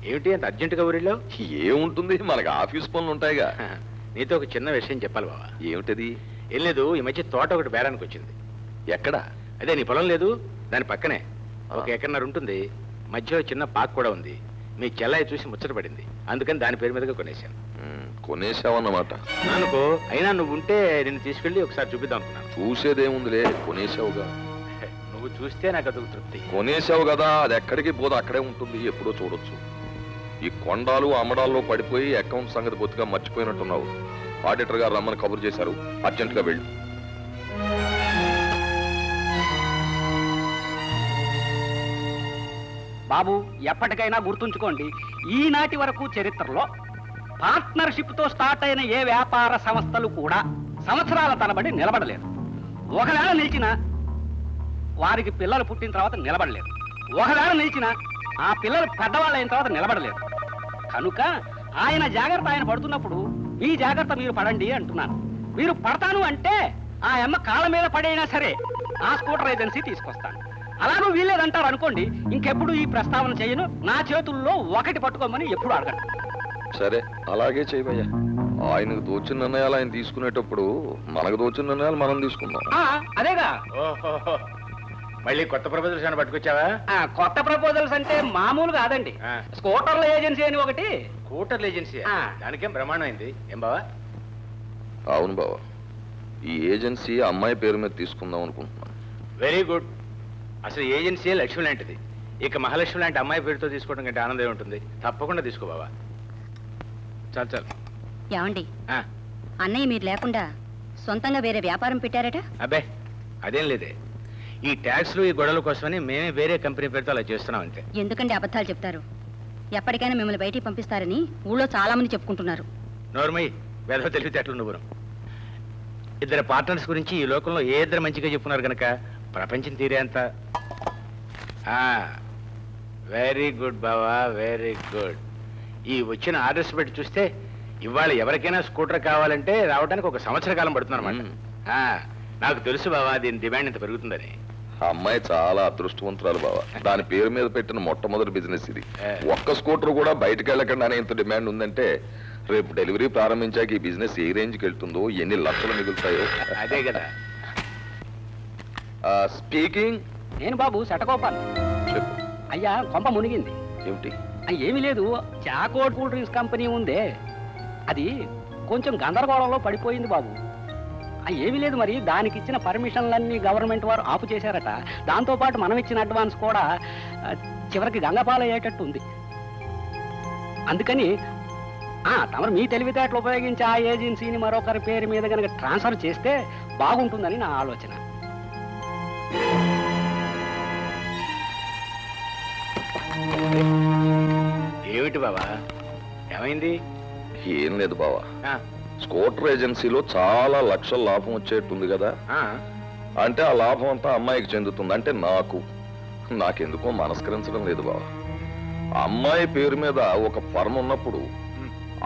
ఏమిటి అంత అర్జెంటుగా ఊరిలో? ఏముంటుంది, మనకి ఆఫీస్ పనులు ఉంటాయిగా. నీతో ఒక చిన్న విషయం చెప్పాలి బావా. ఏమిటది? ఏం లేదు, ఈ మధ్య తోట ఒకటి బేరానికి వచ్చింది. ఎక్కడ? అదే నీ పొలం లేదు, దాని పక్కనే 1 ఎకరన్నర ఉంటుంది. మధ్యలో చిన్న పార్క్ కూడా ఉంది. మీ చెల్లయ్య చూసి ముచ్చట పడింది, అందుకని దాని పేరు మీదగా కొనేశాను. కొనేసావన్నమాట. అనుకో, అయినా నువ్వు ఉంటే నిన్ను తీసుకెళ్ళి ఒకసారి చూపిద్దాం అనుకున్నాను. చూసేదేముందిలే, కొనేసావుగా. నువ్వు చూస్తే నాకు అదొక తృప్తి. కొనేసావు కదా, అది ఎక్కడికి పోదు, అక్కడే ఉంటుంది, ఎప్పుడో చూడొచ్చు. ఈ కొండాలు అమ్మడాల్లో పడిపోయి అకౌంట్ సంగతి బొత్తుగా మర్చిపోయినట్టున్నావు. ఆడిటర్ గారు రమ్మని కబురు చేశారు, అర్జెంటుగా వెళ్ళి. బాబు, ఎప్పటికైనా గుర్తుంచుకోండి, ఈనాటి వరకు చరిత్రలో పార్ట్నర్షిప్తో స్టార్ట్ అయిన ఏ వ్యాపార సంస్థలు కూడా సంవత్సరాల తరబడి నిలబడలేదు. ఒకవేళ నిలిచిన వారికి పిల్లలు పుట్టిన తర్వాత నిలబడలేదు. ఒకవేళ నిలిచిన ఆ పిల్లలు పెద్దవాళ్ళు అయిన తర్వాత నిలబడలేదు. కనుక ఆయన జాగ్రత్త ఆయన పడుతున్నప్పుడు మీ జాగ్రత్త మీరు పడండి అంటున్నాను. మీరు పడతాను అంటే ఆ అమ్మ కాళ్ళ మీద పడైనా సరే ఆ స్కూటర్ ఏజెన్సీ తీసుకొస్తాను. అలాగూ వీల్లేదంటారు అనుకోండి, ఇంకెప్పుడు ఈ ప్రస్తావన చేయను. నా చేతుల్లో ఒకటి పట్టుకోమని ఎప్పుడు అడగను. సరే, అలాగే చేయబయ్యా. ఆయనకు తోచిన నిర్ణయాలు ఆయన తీసుకునేటప్పుడు మనకు తోచిన నిర్ణయాలు మనం తీసుకుందాం. అదేగా. ఓహో, మళ్ళీ కొత్త ప్రపోజల్స్ ఏమైనా పట్టుకొచ్చావా? కొత్త ప్రపోజల్స్ అంటే మామూలు కాదండి. స్కూటర్ల ఏజెన్సీ అని ఒకటి. స్కూటర్ల ఏజెన్సీ? దానికేం బ్రహ్మాండం అయింది. ఏం బావా? అవును బావా, ఈ ఏజెన్సీ అమ్మాయి పేరు మీద తీసుకుందాం అనుకుంటున్నాను. Very good. అసలు ఏజెన్సీ లక్ష్మి లాంటిది. ఇక మహాలక్ష్మి లాంటి అమ్మాయి పేరుతో తీసుకోవడం కంటే ఆనందం ఉంటుంది. తప్పకుండా తీసుకో బావా. చాలు చాలు. ఏమండి, అన్నయ్య మీరు లేకుండా సొంతంగా వేరే వ్యాపారం పెట్టారట? అబ్బే, అదేం లేదే. ఈ ట్యాక్స్లు ఈ గొడవల కోసమని మేమే వేరే కంపెనీ పేరుతో అలా చేస్తున్నాం అంతే. ఎందుకంటే అబద్ధాలు చెప్తారు? ఎప్పటికైనా మిమ్మల్ని బయటికి పంపిస్తారని ఊళ్ళో చాలా మంది చెప్పుకుంటున్నారు. నోర్మయ్య, వెధవ తెలివితేటలు నువ్వు. ఇద్దరు పార్ట్నర్స్ గురించి ఈ లోకంలో ఏ ఇద్దరు మంచిగా చెప్పున్నారు కనుక ప్రపంచం తీరే అంత. వెరీ గుడ్ బావా, వెరీ గుడ్. ఈ వచ్చిన ఆర్డర్స్ పెట్టి చూస్తే ఇవాళ ఎవరికైనా స్కూటర్ కావాలంటే రావడానికి ఒక సంవత్సర కాలం పడుతుంది అనమాట. నాకు తెలుసు బావా, దీని డిమాండ్ ఇంత పెరుగుతుందని. ఆ అమ్మాయి చాలా అదృష్టవంతురాలు బావా. దాని పేరు మీద పెట్టిన మొట్టమొదటి బిజినెస్ ఇది. ఒక్క స్కూటర్ కూడా బయటకు వెళ్ళకుండానే ఇంత డిమాండ్ ఉందంటే రేపు డెలివరీ ప్రారంభించాక ఈ బిజినెస్ ఏ రేంజ్కి వెళ్తుందో, ఎన్ని లక్షలు మిగులుతాయో. అదే కదా. స్పీకింగ్. నేను బాబు శటకోపాలు. చెప్పు. అయ్యా, కొంప మునిగింది. ఏమిటి? ఏమీ లేదు, చాకోట్ కూల్ డ్రింక్స్ కంపెనీ ఉందే, అది కొంచెం గందరగోళంలో పడిపోయింది బాబు. ఏమీ లేదు, మరి దానికి ఇచ్చిన పర్మిషన్లన్నీ గవర్నమెంట్ వారు ఆపు చేశారట. దాంతోపాటు మనం ఇచ్చిన అడ్వాన్స్ కూడా చివరికి గంగపాలయ్యేటట్టు ఉంది. అందుకని తమరు మీ తెలివితేటలు ఉపయోగించి ఆ ఏజెన్సీని మరొకరి పేరు మీద కనుక ట్రాన్స్ఫర్ చేస్తే బాగుంటుందని నా ఆలోచన. ఏమిటి బావా, ఏమైంది? ఏం లేదు బావా, స్కూటర్ ఏజెన్సీలో చాలా లక్షల లాభం వచ్చేట్టుంది కదా. అంటే ఆ లాభం అంతా అమ్మాయికి చెందుతుంది. అంటే నాకెందుకో మనస్కరించడం లేదు బావా. అమ్మాయి పేరు మీద ఒక ఫర్మ్ ఉన్నప్పుడు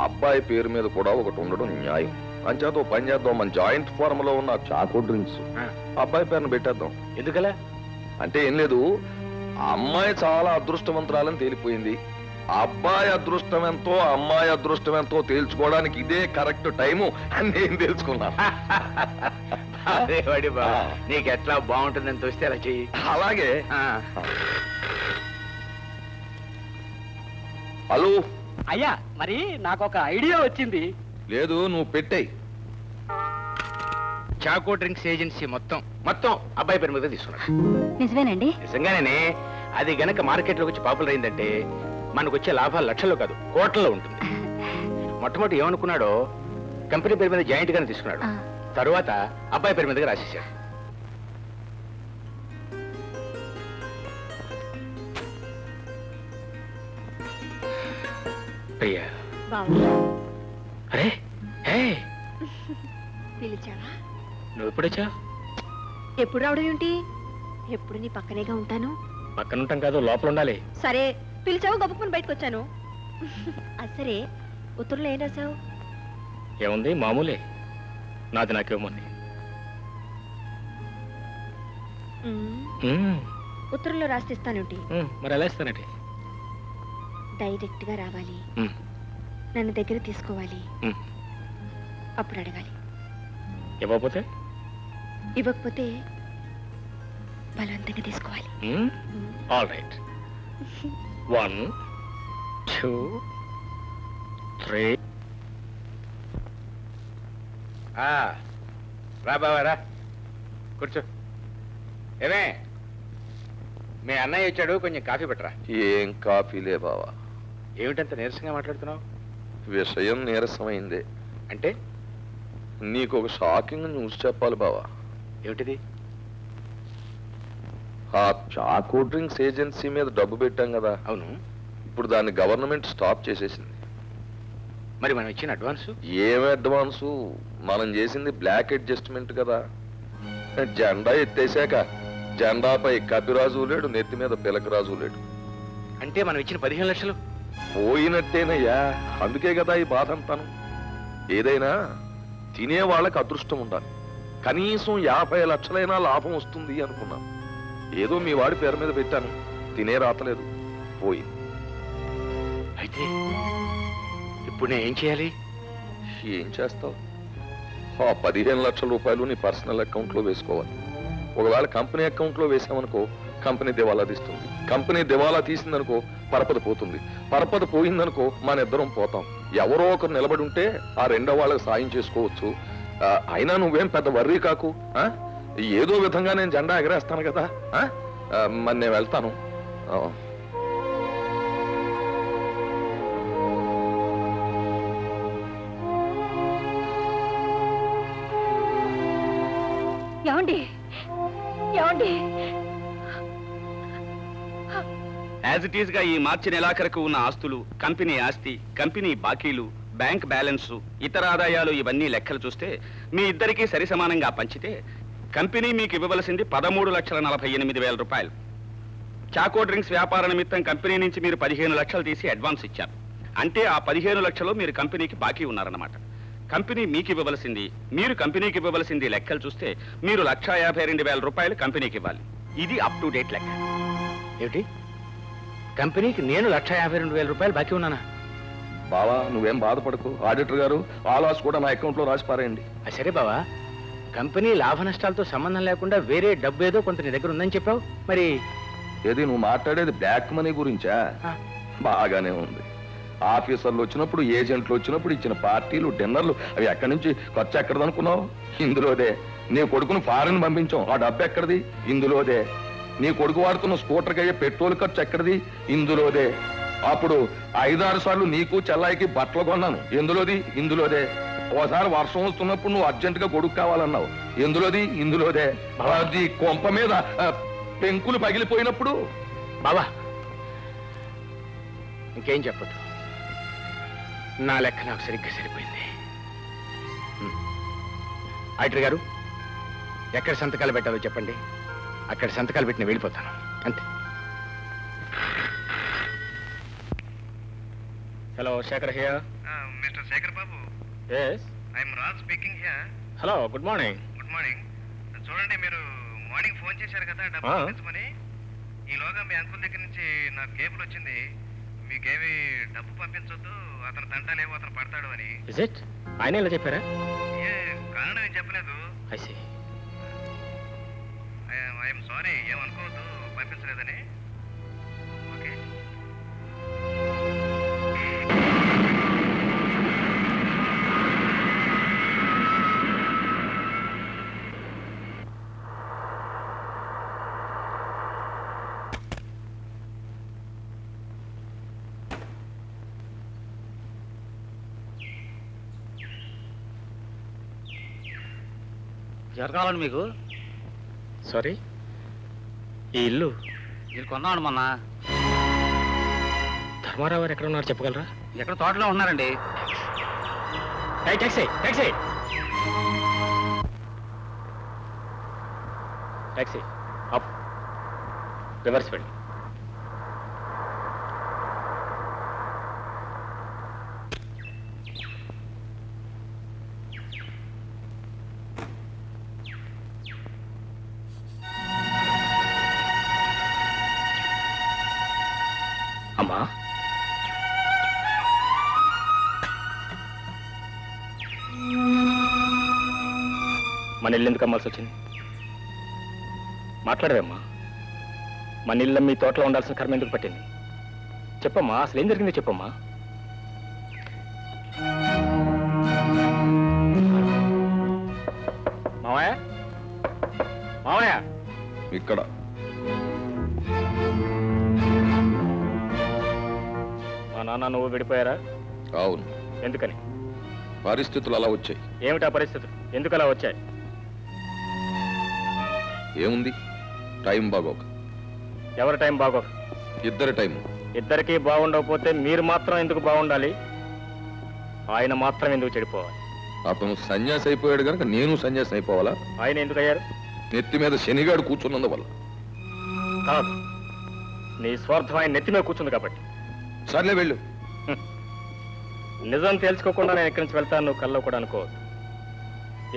అబ్బాయి పేరు మీద కూడా ఒకటి ఉండడం న్యాయం. అంచేతో పని చేద్దాం, మన జాయింట్ ఫార్మ్ లో ఉన్న చాకో డ్రింక్స్ అబ్బాయి పేరును పెట్టేద్దాం. ఎందుకలా? అంటే ఏం లేదు, అమ్మాయి చాలా అదృష్టవంతురాలని తేలిపోయింది. అబ్బాయి అదృష్టం ఎంతో అమ్మాయి అదృష్టం ఎంతో తేల్చుకోవడానికి ఇదే కరెక్ట్ టైము అని నేను తెలుసుకున్నాను. నీకు ఎట్లా బాగుంటుందని చూస్తే అలా చెయ్యి. అలాగే. హలో అయ్యా, మరి నాకు ఒక ఐడియా వచ్చింది. లేదు, నువ్వు పెట్టేయి. చాకో డ్రింక్స్ ఏజెన్సీ మొత్తం అబ్బాయి పేరు మీద తీసుకున్నాడు. నిజమేనండి? నిజంగానే. అది గనక మార్కెట్లోకి వచ్చి పాపులర్ అయిందంటే మనకు వచ్చే లాభాలు లక్షల్లో కాదు, కోట్లలో ఉంటుంది. మొట్టమొదటి ఏమనుకున్నాడో కంపెనీ పేరు మీద జాయింట్ గానే తీసుకున్నాడు. తరువాత అబ్బాయి పేరు మీదగా రాసేశాడు. ప్రియా, అరే పిలిచావా? నువ్వు ఎప్పుడొచ్చా? ఎప్పుడు రావడం ఏంటి? ఎప్పుడు నీ పక్కనేగా ఉంటాను. పక్కన ఉంటాం కాదు, లోపల ఉండాలి. సరే, పిలిచావు, గబుక్కుని బయటకు వచ్చాను. సరే, ఉత్తరంలో ఏం రాసావు? ఏముంది, మామూలే. నాది నాకేముంది. ఉత్తరంలో రాసిస్తానుంటి. మరి ఎలా ఇస్తానంటే? డైరెక్ట్ గా రావాలి, నన్ను దగ్గర తీసుకోవాలి, అప్పుడు అడగాలి. ఇవ్వకపోతే బలవంతంగా తీసుకోవాలి. All right. 1 2, 3. రా బావా రా, కూర్చో. ఏమే, మీ అన్నయ్య వచ్చాడు, కొంచెం కాఫీ పెట్టరా. ఏం కాఫీలే బావా. ఏమిటంత నీరసంగా మాట్లాడుతున్నావు? విషయం నీరసమైందే. అంటే నీకు ఒక షాకింగ్ న్యూస్ చెప్పాలి బావా. ఏమిటిది? ఆ చాకో డ్రింక్స్ ఏజెన్సీ మీద డబ్బు పెట్టాం కదా, అవును. ఇప్పుడు దాన్ని గవర్నమెంట్ స్టాప్ చేసేసింది. మరి మనం ఇచ్చిన అడ్వాన్సు? ఏం అడ్వాన్సు? మనం చేసింది బ్లాక్ అడ్జస్ట్మెంట్ కదా. జెండా ఎత్తేసాక జెండాపై కపిరాజు లేడు, నెత్తి మీద పిలకరాజు లేడు. అంటే మనం ఇచ్చిన 15 లక్షలు పోయినట్టేనయ్యా. అందుకే కదా ఈ బాధ అంతాను. ఏదైనా తినే వాళ్ళకి అదృష్టం ఉండాలి. కనీసం 50 లక్షలైనా లాభం వస్తుంది అనుకున్నాం. ఏదో మీ వాడి పేరు మీద పెట్టాను, తినే రాతలేదు, పోయింది. అయితే ఇప్పుడు నేను ఏం చేయాలి? ఏం చేస్తావు? ఆ 15 లక్షల రూపాయలు నీ పర్సనల్ అకౌంట్లో వేసుకోవాలి. ఒకవేళ కంపెనీ అకౌంట్లో వేసామనుకో, కంపెనీ దివాలా తీస్తుంది. కంపెనీ దివాలా తీసిందనుకో, పరపతి పోతుంది. పరపతి పోయిందనుకో, మన ఇద్దరం పోతాం. ఎవరో ఒకరు నిలబడి ఉంటే ఆ రెండో వాళ్ళకి సాయం చేసుకోవచ్చు. అయినా నువ్వేం పెద్ద వర్రీ కాకు. ఏదో విధంగా నేను జెండా ఎగరేస్తాను కదా. మరి నేను వెళ్తాను. ఏమండి ఏమండి, యాజ్ ఇట్ ఈస్ గా ఈ మార్చి నెలాఖరుకు ఉన్న ఆస్తులు, కంపెనీ ఆస్తి, కంపెనీ బాకీలు, బ్యాంక్ బ్యాలెన్సు, ఇతర ఆదాయాలు ఇవన్నీ లెక్కలు చూస్తే మీ ఇద్దరికీ సరి సమానంగా పంచితే కంపెనీ మీకు ఇవ్వవలసింది 13,48,000 రూపాయలు. చాకో డ్రింక్స్ వ్యాపార నిమిత్తం కంపెనీ నుంచి మీరు 15 లక్షలు తీసి అడ్వాన్స్ ఇచ్చారు. అంటే ఆ 15 లక్షలు మీరు కంపెనీకి బాకీ ఉన్నారన్నమాట. కంపెనీ మీకు ఇవ్వవలసింది, మీరు కంపెనీకి ఇవ్వవలసింది లెక్కలు చూస్తే మీరు 1,52,000 రూపాయలు కంపెనీకి ఇవ్వాలి. ఇది అప్ టు డేట్ లెక్క. ఏమిటి, కంపెనీకి నేను 1,52,000 రూపాయలు బాకీ ఉన్నానా? బావా నువ్వేం బాధపడకు. ఆడిటర్ గారు ఆ లాస్ కూడా నా అకౌంట్లో రాసి పారేయండి. సరే బావా, కంపెనీ లాభ నష్టాలతో సంబంధం లేకుండా వేరే డబ్బు ఏదో కొంత నీ దగ్గర ఉందని చెప్పావు. మరి ఏది నువ్వు మాట్లాడేది బ్లాక్ మనీ గురించా? బాగానే ఉంది. ఆఫీసర్లు వచ్చినప్పుడు, ఏజెంట్లు వచ్చినప్పుడు ఇచ్చిన పార్టీలు, డిన్నర్లు, అవి ఎక్కడి నుంచి ఖర్చు ఎక్కడది అనుకున్నావు? ఇందులోదే. నీ కొడుకును ఫారెన్ పంపించాం, ఆ డబ్బు ఎక్కడిది? ఇందులోదే. నీ కొడుకు వాడుతున్న స్కూటర్కి అయ్యే పెట్రోల్ ఖర్చు ఎక్కడిది? ఇందులోదే. అప్పుడు 5-6 సార్లు నీకు చెల్లాయికి బట్టలు కొన్నాను, ఎందులోది? ఇందులోదే. ఓసారి వర్షం వస్తున్నప్పుడు నువ్వు అర్జెంట్ గా కొడుకు కావాలన్నావు, ఎందులోది? ఇందులోదే. అది కొంప మీద పెంకులు పగిలిపోయినప్పుడు. బావా ఇంకేం చెప్పదు, నా లెక్క నాకు సరిగ్గా సరిపోయింది. ఆడిటర్ గారు, ఎక్కడ సంతకాలు పెట్టాలో చెప్పండి, అక్కడ సంతకాలు పెట్టి నేను వెళ్ళిపోతాను, అంతే. Hello, Shekhar here. Mister Shekhar Babu, yes, I'm Raj speaking here. Hello, good morning. Good morning. చూడండి, మీరు మార్నింగ్ ఫోన్ చేశారు కదా డబ్బు పంపించమని. ఈలోగా మీ అంకుల్ దగ్గర నుంచి నాకు కేబుల్ వచ్చింది, మీకేమి డబ్బు పంపించొద్దు, అతను తంటాలేమో అతను పడతాడు అని. Is it? ఆయన ఇలా చెప్పారా? ఏ కారణం ఏం చెప్పలేదు. I see. ఐఎమ్ సారీ, ఏమనుకోవద్దు పంపించలేదని. ఓకే. ఎవరు కావాలండి మీకు? సారీ, ఈ ఇల్లు మీరు కొన్నామండి మొన్న. ధర్మారావు గారు ఎక్కడ ఉన్నారు చెప్పగలరా? ఎక్కడ తోటలో ఉన్నారండి. Taxi taxi taxi up, reverse వెళ్ళి. అమ్మా, మన ఇల్లు ఎందుకు అమ్మాల్సి వచ్చింది? మాట్లాడవేమ్మా. మన ఇల్లు మీ తోటలో ఉండాల్సిన కర్మ ఎందుకు పట్టింది? చెప్పమ్మా, అసలు ఏం జరిగిందో చెప్పమ్మా. మావయ్య, మావయ్య, ఇక్కడ మా నాన్న నువ్వు విడిపోయారా? అవును, ఎందుకని? పరిస్థితులు అలా వచ్చాయి. ఏమిటా పరిస్థితులు? ఎందుకు అలా వచ్చాయి? ఏముంది, టైం బాగోక. ఎవరి టైం బాగోక? ఇద్దరి టైం. ఇద్దరికీ బాగుండకపోతే మీరు మాత్రం ఎందుకు బాగుండాలి? ఆయన మాత్రం ఎందుకు చెడిపోవాలి? అతను సన్యాసి అయిపోయాడు కనుక నేను సన్యాసి అయిపోవాలా? ఆయన ఎందుకు అయ్యారు? నెత్తి మీద శనిగాడు కూర్చున్నందువల్ల. కాదు, నీ స్వార్థం ఆయన నెత్తి మీద కూర్చుంది కాబట్టి. సర్లే వెళ్ళు. నిజం తెలుసుకోకుండా నేను ఇక్కడి నుంచి వెళ్తాను నువ్వు కల్లో కూడా అనుకోవద్దు.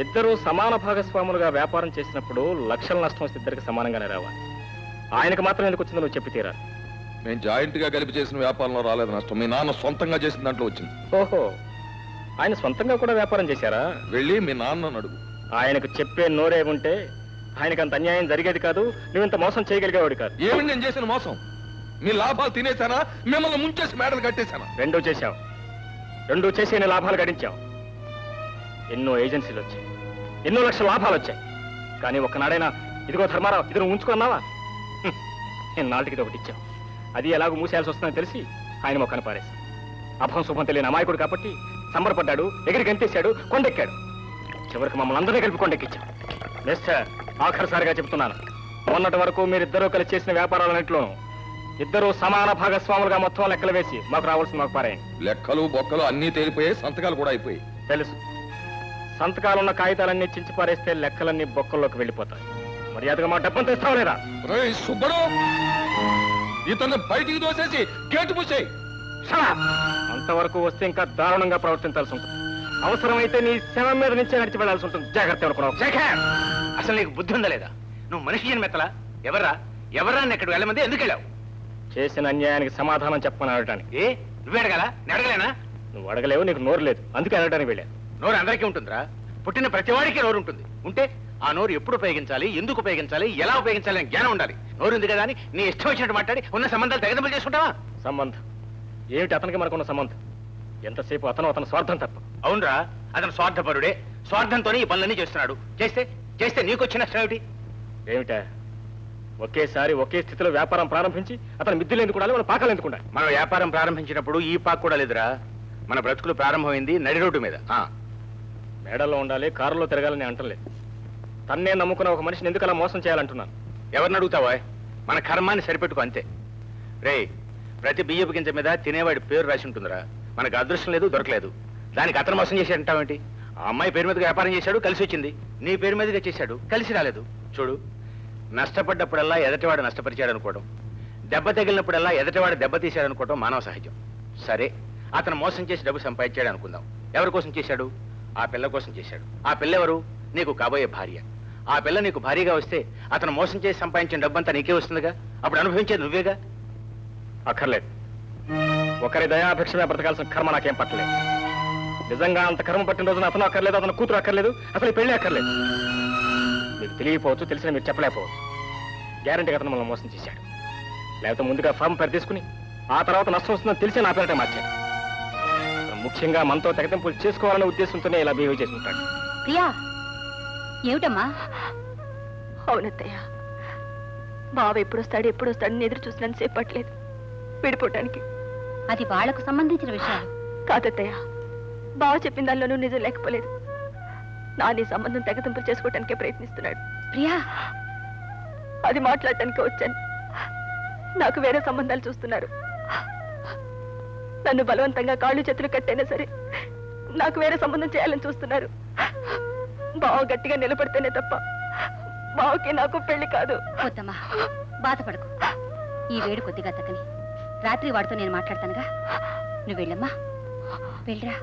ఇద్దరూ సమాన భాగస్వాములుగా వ్యాపారం చేసినప్పుడు లక్షల నష్టం వస్తే ఇద్దరికి సమానంగానే రావాలి. ఆయనకు మాత్రం ఎందుకు వచ్చిందో నువ్వు చెప్పి తీరాలి. మేము జాయింట్ గా కలిపి చేసిన వ్యాపారంలో రాలేదు నష్టం, మీ నాన్న సొంతంగా చేసిన దాంట్లో వచ్చింది. ఓహో, ఆయన సొంతంగా కూడా వ్యాపారం చేశారా? వెళ్ళి మీ నాన్న అడుగు. ఆయనకు చెప్పే నోరే ఉంటే ఆయనకు అంత అన్యాయం జరిగేది కాదు, నువ్వు ఇంత మోసం చేయగలిగేవాడు కాదు. ఏమి నేను చేసిన మోసం? మీ లాభాలు తినేశానా, మిమ్మల్ని ముంచేసి మేడలు కట్టేశానా? రెండూ చేశావు. రెండూ చేసి ఎన్ని లాభాలు గడించావు. ఎన్నో ఏజెన్సీలు వచ్చాయి, ఎన్నో లక్షల లాభాలు వచ్చాయి. కానీ ఒక్కనాడైనా ఇదిగో ధర్మారావు ఇది నువ్వు ఉంచుకున్నావా? నేను నాటికి ఒకటి ఇచ్చావు, అది ఎలాగో మూసేయాల్సి వస్తుందని తెలిసి ఆయన మొక్కను పారేశాం. అభం శుభం తెలియని అమాయకుడు కాబట్టి సంబరపడ్డాడు, ఎగిరి గంతేశాడు, కొండెక్కాడు. చివరికి మమ్మల్ని అందరినీ కలిపి కొండెక్కించాం. మిస్టర్, ఆఖరిసారిగా చెప్తున్నాను, మొన్నటి వరకు మీరిద్దరూ కలిసి చేసిన వ్యాపారాలన్నింటిలోనూ ఇద్దరూ సమాన భాగస్వాములుగా మొత్తం లెక్కలు వేసి మాకు రావాల్సిన మాకు పారాయండి. లెక్కలు బొక్కలు అన్నీ తేలిపోయాయి, సంతకాలు కూడా అయిపోయాయి. తెలుసు, సంతకాలున్న కాగితాలన్నీ చించి పారేస్తే లెక్కలన్నీ బొక్కల్లోకి వెళ్ళిపోతాయి. మర్యాదగా మా డబ్బంతా ఇస్తావు లేదా? రేయ్ సుబ్బడు, ఇతను బయటికి దోసేసి గేటు మూసేయ్. అంతవరకు వస్తే ఇంకా దారుణంగా ప్రవర్తించాల్సి ఉంటుంది. అవసరమైతే నీ శవం మీద నుంచే నడిచి వెళ్లాల్సి ఉంటుంది. జాగ్రత్త అనుకున్నావు. అసలు నీకు బుద్ధి ఉందా లేదా? నువ్వు మనిషి జన్మెత్తలా? ఎవరా ఎక్కడికి వెళ్ళమంది? ఎందుకు వెళ్ళావు? చేసిన అన్యాయానికి సమాధానం చెప్పమని అడగటానికి. ఏ నువ్వే అడగాలా? నేను అడగలేనా? నువ్వు అడగలేవు, నీకు నోరు లేదు, అందుకే అడగడానికి వెళ్ళాను. నోరు అందరికీ ఉంటుందిరా, పుట్టిన ప్రతివాడికి నోరు ఉంటుంది. ఉంటే ఆ నోరు ఎప్పుడు ఉపయోగించాలి, ఎందుకు ఉపయోగించాలి, ఎలా ఉపయోగించాలి అని జ్ఞానం ఉండాలి. నోరు ఉంది కదా అని నీ ఇష్టం వచ్చినట్టు మాట్లాడి ఉన్న సంబంధాలు తెగదెంపులు చేసుకుంటావా? సంబంధం ఏమిటి? అతనికి మనకున్న సంబంధం ఎంతసేపు అతను స్వార్థం తప్ప. అవునరా, అతను స్వార్థపరుడే. స్వార్థంతోనే ఈ పనులన్నీ చేస్తున్నాడు. చేస్తే నీకొచ్చిన నష్టం ఏమిటి? ఏమిటా? ఒకేసారి ఒకే స్థితిలో వ్యాపారం ప్రారంభించి అతను మిద్దెలు ఎందుకు ఉండాలి, మన పాకాలు ఎందుకు ఉండాలి? మనం వ్యాపారం ప్రారంభించినప్పుడు ఈ పాకు కూడా లేదురా. మన బ్రతుకులు ప్రారంభమైంది నడి రోడ్డు మీద. మేడల్లో ఉండాలి, కారులో తిరగాలని అంటలేదు. తన్నే నమ్ముకున్న ఒక మనిషిని ఎందుకు అలా మోసం చేయాలంటున్నాను. ఎవరిని అడుగుతావా? మన కర్మాన్ని సరిపెట్టుకు అంతే. రే, ప్రతి బియ్యపు గింజ మీద తినేవాడి పేరు రాసి ఉంటుందిరా. మనకు అదృష్టం లేదు, దొరకలేదు. దానికి అతను మోసం చేశాడంటావేంటి? ఆ అమ్మాయి పేరు మీదగా వ్యాపారం చేశాడు, కలిసి వచ్చింది. నీ పేరు మీదగా చేశాడు, కలిసి రాలేదు. చూడు, నష్టపడ్డప్పుడల్లా ఎదటివాడు నష్టపరిచాడు అనుకోవడం, దెబ్బ తగిలినప్పుడల్లా ఎదటివాడు దెబ్బ తీశాడు అనుకోవడం మానవ సహజం. సరే, అతను మోసం చేసి డబ్బు సంపాదించాడు అనుకుందాం. ఎవరి కోసం చేశాడు? ఆ పిల్ల కోసం చేశాడు. ఆ పిల్ల ఎవరు? నీకు కాబోయే భార్య. ఆ పిల్ల నీకు భార్యగా వస్తే అతను మోసం చేసి సంపాదించిన డబ్బంతా నీకే వస్తుందిగా. అప్పుడు అనుభవించేది నువ్వేగా. అక్కర్లేదు, ఒకరి దయాభిక్షమే బ్రతకాల్సిన కర్మ నాకేం పట్టలేదు. నిజంగా అంత కర్మ పట్టిన రోజున అతను అక్కర్లేదు, అతను కూతురు అక్కర్లేదు, అసలు పెళ్లి అక్కర్లేదు. మీకు తెలియకపోవచ్చు, తెలిసిన మీరు చెప్పలేకపోవచ్చు. గ్యారంటీగా అతను మనల్ని మోసం చేశాడు. లేకపోతే ముందుగా ఫామ్ పేరు తీసుకుని ఆ తర్వాత నష్టం వస్తుందని తెలిసి నా పేరటే మార్చాడు. ముఖ్యంగా మనతో తెగతింపులు చేసుకోవాలనే ఉద్దేశంతోనే ఇలా బిహేవ్ చేసుకుంటాడు. ప్రియా, ఏమిటమ్మా? అవునత్తయ్య, బావ ఎప్పుడు వస్తాడని ఎదురు చూసినంత సేపు పట్టలేదు విడిపోవటానికి. అది వాళ్లకు సంబంధించిన విషయాలు కాదత్తయ్య, బావ చెప్పిన దానిలోనూ నిజం లేకపోలేదు. నాని సంబంధం తెగతింపులు చేసుకోవటానికే ప్రయత్నిస్తున్నాడు. ప్రియా, అది మాట్లాడటానికే వచ్చాను. నాకు వేరే సంబంధాలు చూస్తున్నారు. నన్ను బలవంతంగా కాళ్ళు చేతులు కట్టైనా సరే నాకు వేరే సంబంధం చేయాలని చూస్తున్నారు. బావ గట్టిగా నిలబడితేనే తప్ప బావకి నాకు పెళ్లి కాదు. వద్దమ్మా, బాధపడకు. ఈ వేడి కొద్దిగా తగ్గని రాత్రి వాడితో నేను మాట్లాడతానుగా. నువ్వు వెళ్ళమ్మా, వెళ్ళరా.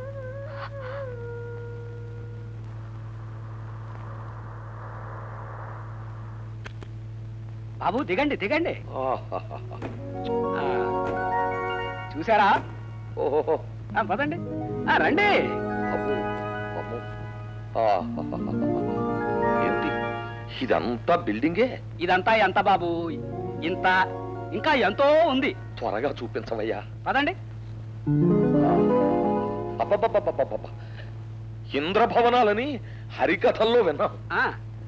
బాబు దిగండి దిగండి. చూసారా? ఓహో, పదండి, రండి. ఏంటి ఇదంతా బిల్డింగే? ఇదంతా ఎంత బాబు? ఇంత ఇంకా ఎంతో ఉంది. త్వరగా చూపించవయ్యా. పదండి. అబ్బబ్బబ్బబ్బబ్బబ్బ, ఇంద్రభవనాలని హరికథల్లో విన్నాం, ఆ,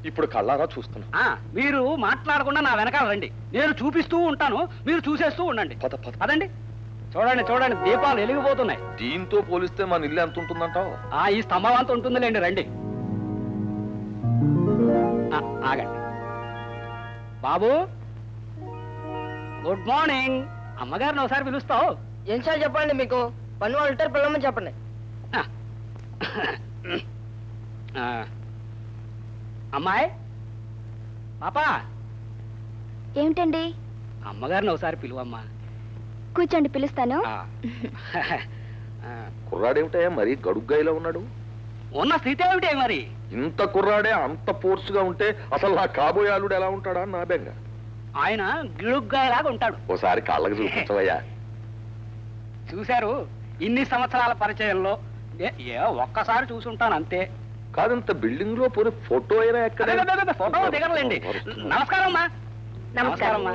ఇప్పుడు కళ్ళారా చూస్తున్నాం. ఆ, మీరు మాట్లాడకుండా నా వెనకాల రండి. నేను చూపిస్తూ ఉంటాను, మీరు చూసేస్తూ ఉండండి. పద పద. పదండి. చూడండి చూడండి, దీపాలు వెలిగిపోతున్నాయి. దీంతో పోలిస్తే మన ఇల్లు ఎంత ఉంటుందంటావు? ఈ స్తంభం అంత ఉంటుందిలేండి, రండి. ఆగండి. బాబు, గుడ్ మార్నింగ్. అమ్మగారిని ఒకసారి పిలుస్తావు? ఏం సార్ చెప్పండి, మీకు పని వాళ్ళు ఉంటారు, పిల్లమని చెప్పండి. అమ్మాయి, పాపా, ఏమిటండి? అమ్మగారిని ఒకసారి పిలువమ్మా. కూర్చోండి, పిలుస్తాను. కుర్రాడేమిటయ్యా మరి గడుగ్గా ఇలా ఉన్నాడు? ఉన్న స్థితి ఏమిటే మరి? ఇంత కుర్రాడే అంత ఫోర్స్గా ఉంటే అసలు నా కాబోయే అల్లుడు ఎలా ఉంటాడా నా బెంగ. ఆయన గిడుగ్గాయలాగా ఉంటాడు. ఓసారి కాళ్ళకి చూపించవయ్యా. చూశారు, ఇన్ని సంవత్సరాల పరిచయంలో ఒక్కసారి చూసుంటాను అంతే. కాదంత బిల్డింగ్ లో పోనీ ఫోటో అయినా ఎక్కడ? ఫోటో దిగరలేండి. నమస్కారం అమ్మా. నమస్కారం అమ్మా.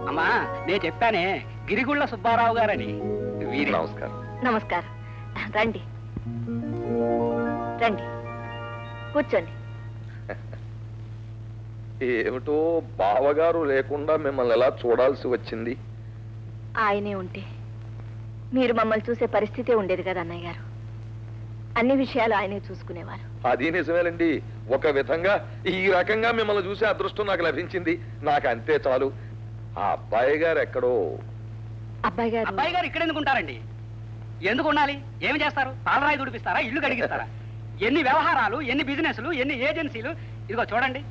అమ్మా, నేను చెప్పానే గిరిగుళ్ళ సుబ్బారావు గారని. వీరి నమస్కారం. నమస్కారం. రండి రండి, కూర్చోండి. ఏమిటో బావగారు లేకుండా మిమ్మల్ని ఎలా చూడాల్సి వచ్చింది? ఆయనే ఉంటే మీరు మమ్మల్ని చూసే పరిస్థితే ఉండేది కదా అన్నయ్య గారు. అన్ని విషయాలు ఆయనే చూసుకునేవారు. అది నిజమేనండి. ఒక విధంగా ఈ రకంగా మిమ్మల్ని చూసే అదృష్టం నాకు లభించింది. నాకు అంతే చాలు. ఆ అబ్బాయి గారు ఎక్కడో. అబ్బాయి గారు ఇక్కడ ఎందుకు ఉంటారండి? ఎందుకు ఉండాలి? ఏమి చేస్తారు? పాలరాయి దుడిపిస్తారా? ఇల్లు కడిగిస్తారా? ఎన్ని వ్యవహారాలు, ఎన్ని బిజినెస్లు, ఎన్ని ఏజెన్సీలు. ఇదిగో చూడండి,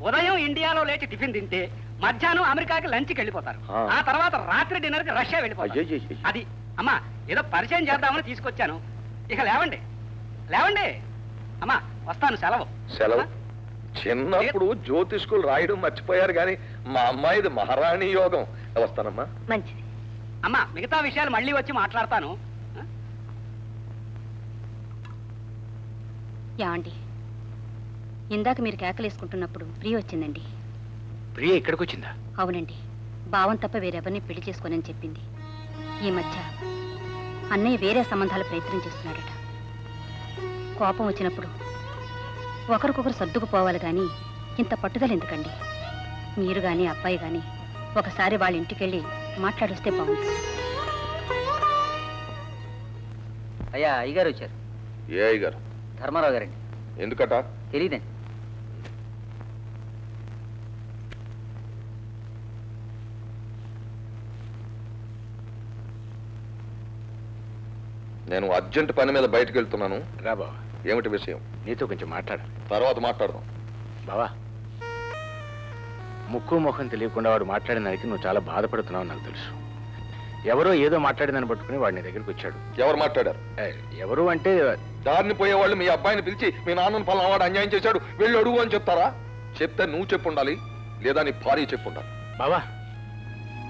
ఉదయం ఇండియాలో లేచి టిఫిన్ తింటే మధ్యాహ్నం అమెరికాకి లంచ్కి వెళ్ళిపోతారు. ఆ తర్వాత రాత్రి డిన్నర్ కి రష్యా వెళ్ళిపోతారు. అది అమ్మా, ఏదో పరిచయం చేద్దామని తీసుకొచ్చాను. ఇక లేవండి, లేవండి. అమ్మా, వస్తాను. సెలవు. సెలవు? చిన్నప్పుడు జ్యోతిష్కులు రాయడం మర్చిపోయారు కానీ మా అమ్మాయిది మహారాణి యోగం. వస్తానమ్మా. మంచిది. అమ్మా, మిగతా విషయాలు మళ్ళీ వచ్చి మాట్లాడతాను. యాండి, ఇందాక మీరు కేకలేసుకుంటున్నప్పుడు ప్రియ వచ్చిందండి. ప్రియ ఇక్కడికి వచ్చిందా? అవునండి, భావం తప్ప వేరెవరిని పెళ్లి చేసుకోనని చెప్పింది. ఈ మధ్య అన్నయ్య వేరే సంబంధాల ప్రయత్నం చేస్తున్నాడట. కోపం వచ్చినప్పుడు ఒకరికొకరు సర్దుకుపోవాలి కానీ ఇంత పట్టుదల ఎందుకండి? మీరు కానీ అబ్బాయి కానీ ఒకసారి వాళ్ళ ఇంటికి వెళ్ళి మాట్లాడొస్తే బాగుంటుంది. అయ్యా, అయ్యగారు వచ్చారు. ఏ అయ్యగారు? ధర్మారావు గారండి. ఎందుకట? తెలియదండి. నేను అర్జెంట్ పని మీద బయటకు వెళ్తున్నాను. రా బావా. ఏమిటి విషయం? నీతో కొంచెం మాట్లాడాలి. తర్వాత మాట్లాడదాం. బావా, ముక్కు ముఖం తెలియకుండా వాడు మాట్లాడిన దానికి నువ్వు చాలా బాధపడుతున్నావు నాకు తెలుసు. ఎవరో ఏదో మాట్లాడిందని పట్టుకుని వాడి నీ దగ్గరికి వచ్చాడు. ఎవరు మాట్లాడారు? ఎవరు అంటే దారిని పోయేవాళ్ళు మీ అబ్బాయిని పిలిచి మీ నాన్నను పలానావాడు అన్యాయం చేశాడు వెళ్ళి అడుగు అని చెప్తారా? చెప్తే నువ్వు చెప్పుండాలి, లేదా నీ భార్య చెప్పుండాలి. బావా,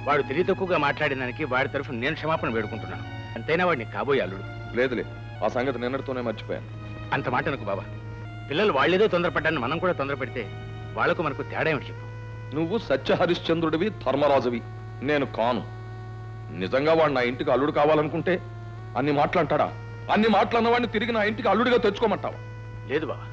వాడు తెలియ తక్కువగా మాట్లాడిన దానికి వాడి తరఫున నేను క్షమాపణ వేడుకుంటున్నాను. అంతైనా వాడిని కాబోయే అల్లుడు. లేదులే, ఆ సంగతి నిన్నటితోనే మర్చిపోయాను. అంత మాట అనుకు బాబా. పిల్లలు వాళ్ళేదో తొందరపడ్డాన్ని మనం కూడా తొందర పెడితే వాళ్లకు మనకు తేడా ఏమిటి చెప్పు? నువ్వు సత్య హరిశ్చంద్రుడివి, ధర్మరాజువి, నేను కాను. నిజంగా వాడు నా ఇంటికి అల్లుడు కావాలనుకుంటే అన్ని మాట్లాంటాడా? అన్ని మాట్లాడిన వాడిని తిరిగి నా ఇంటికి అల్లుడిగా తెచ్చుకోమంటావా? లేదు బాబా,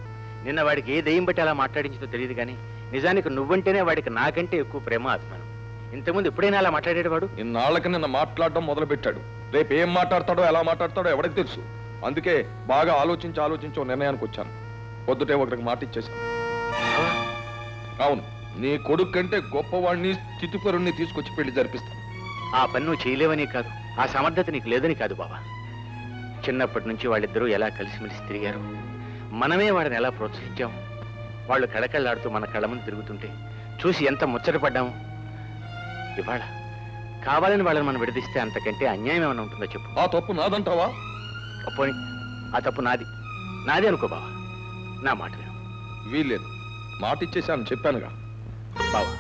నిన్న వాడికి ఏ దయ్యం బట్టి అలా మాట్లాడించిందో తెలియదు కానీ నిజానికి నువ్వంటేనే వాడికి నాకంటే ఎక్కువ ప్రేమ అభిమానం. ఇంతకుముందు ఎప్పుడైనా అలా మాట్లాడేవాడు? ఇన్నాళ్ళకి నిన్న మాట్లాడడం మొదలు పెట్టాడు. రేపు ఏం మాట్లాడతాడో ఎలా మాట్లాడతాడో ఎవరికి తెలుసు. అందుకే బాగా ఆలోచించి నిర్ణయానికి వచ్చాను. పొద్దుటే ఒకరికి మాట ఇచ్చేశాను. అవును, నీ కొడుకు కంటే గొప్పవాడిని, స్థితిపరుణ్ణి తీసుకొచ్చి పెళ్లి జరిపిస్తాను. ఆ పని నువ్వు చేయలేవని కాదు, ఆ సమర్థత నీకు లేదని కాదు బాబా. చిన్నప్పటి నుంచి వాళ్ళిద్దరూ ఎలా కలిసిమెలిసి తిరిగారు, మనమే వాడిని ఎలా ప్రోత్సహించాం. వాళ్ళు కళకళ్ళాడుతూ మన కళ్ళ ముందు తిరుగుతుంటే చూసి ఎంత ముచ్చటపడ్డాము. ఇవాళ కావాలని వాళ్ళని మనం విడదీస్తే అంతకంటే అన్యాయం ఏమైనా ఉంటుందో చెప్పు. ఆ తప్పు నాదంటావా? పోనీ ఆ తప్పు నాది అనుకో బావా. నా మాట విను. వీల్లేదు, మాట ఇచ్చేసాను, చెప్పానుగా. బావా,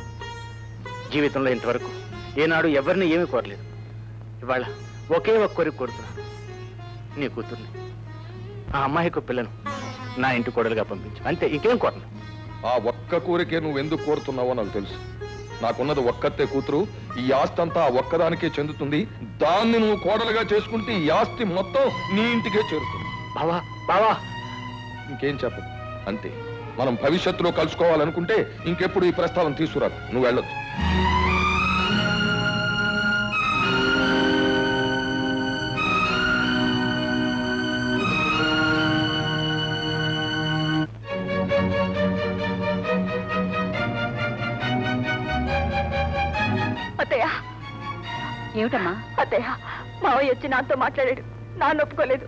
జీవితంలో ఇంతవరకు ఏనాడు ఎవరిని ఏమీ కోరలేదు. ఇవాళ ఒకే ఒక్క కోరిక కోరుతున్నాను, నీ కూతుర్ని, ఆ అమ్మాయికి పిల్లను నా ఇంటి కోడలుగా పంపించు. అంతే, ఇంకేం కోరను. ఆ ఒక్క కోరికే నువ్వెందుకు కోరుతున్నావో నాకు తెలుసు. నాకున్నది ఒక్కతే కూతురు. ఈ ఆస్తి అంతా ఆ ఒక్కదానికే చెందుతుంది. దాన్ని నువ్వు కోడలుగా చేసుకుంటే ఈ ఆస్తి మొత్తం నీ ఇంటికే చేరుతుంది. బావా బావా ఇంకేం చెప్పదు, అంతే. మనం భవిష్యత్తులో కలుసుకోవాలనుకుంటే ఇంకెప్పుడు ఈ ప్రస్తావన తీసుకురాదు. నువ్వు వెళ్ళొద్దు. అత్తయ్య ఏమిటమ్మా? అత్తయ్య మావయ్య వచ్చి నాతో మాట్లాడాడు. నాన్న ఒప్పుకోలేదు.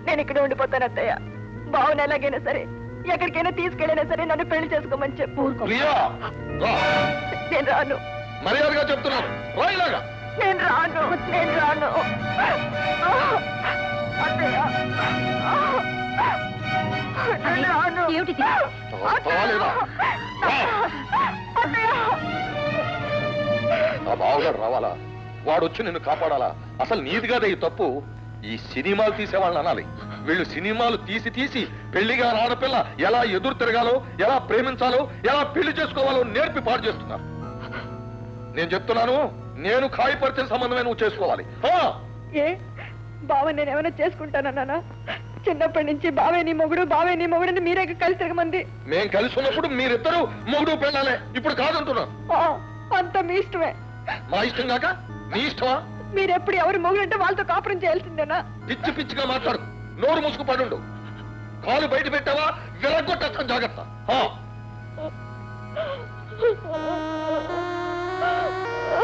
నేను ఇక్కడ ఉండిపోతాను అత్తయ్య. బావని ఎలాగైనా సరే ఎక్కడికైనా తీసుకెళ్ళైనా సరే నన్ను పెళ్లి చేసుకోమని చెప్పు. ప్రియా, రా. నేను రాను. మర్యాదగా చెప్తున్నాను, రా ఇలాగా. నేను రాను. నేను రాను అత్తయ్య. నేను రాను. ఏమిటిది? రాలేదా? రా. అత్తయ్య ఆ బావగారు రావాలా? వాడు వచ్చి నిన్ను కాపాడాలా? అసలు నీది కాదే ఈ తప్పు. ఈ సినిమాలు తీసేవాళ్ళని అనాలి. వీళ్ళు సినిమాలు తీసి తీసి పెళ్లిగా ఆడపిల్ల ఎలా ఎదురు తిరగాలో, ఎలా ప్రేమించాలో, ఎలా పెళ్లి చేసుకోవాలో నేర్పి పాడు చేస్తున్నారు. నేను చెప్తున్నాను, నేను ఖాయపరిచిన సంబంధమే నువ్వు చేసుకోవాలి. ఏ బావ నేనేమైనా చేసుకుంటానన్నా? చిన్నప్పటి నుంచి బావే నీ మొగుడు, బావే నీ మొగుడు అని మీరే కలిసి తిరగమంది. మేం కలిసి ఉన్నప్పుడు మీరిద్దరూ మొగుడు పెళ్ళాలే. ఇప్పుడు కాదంటున్నా. అంత మీ ఇష్టమే. మా ఇష్టం కాక నీ ఇష్టమా? మీరెప్పుడు ఎవరు మొగుడంటే వాళ్ళతో కాపురం చేయాల్సిందేనా? పిచ్చి పిచ్చిగా మాట్లాడు. నోరు మూసుకు పడుండు. కాలు బయట పెట్టావా విరగొట్టేస్తాను, జాగ్రత్త.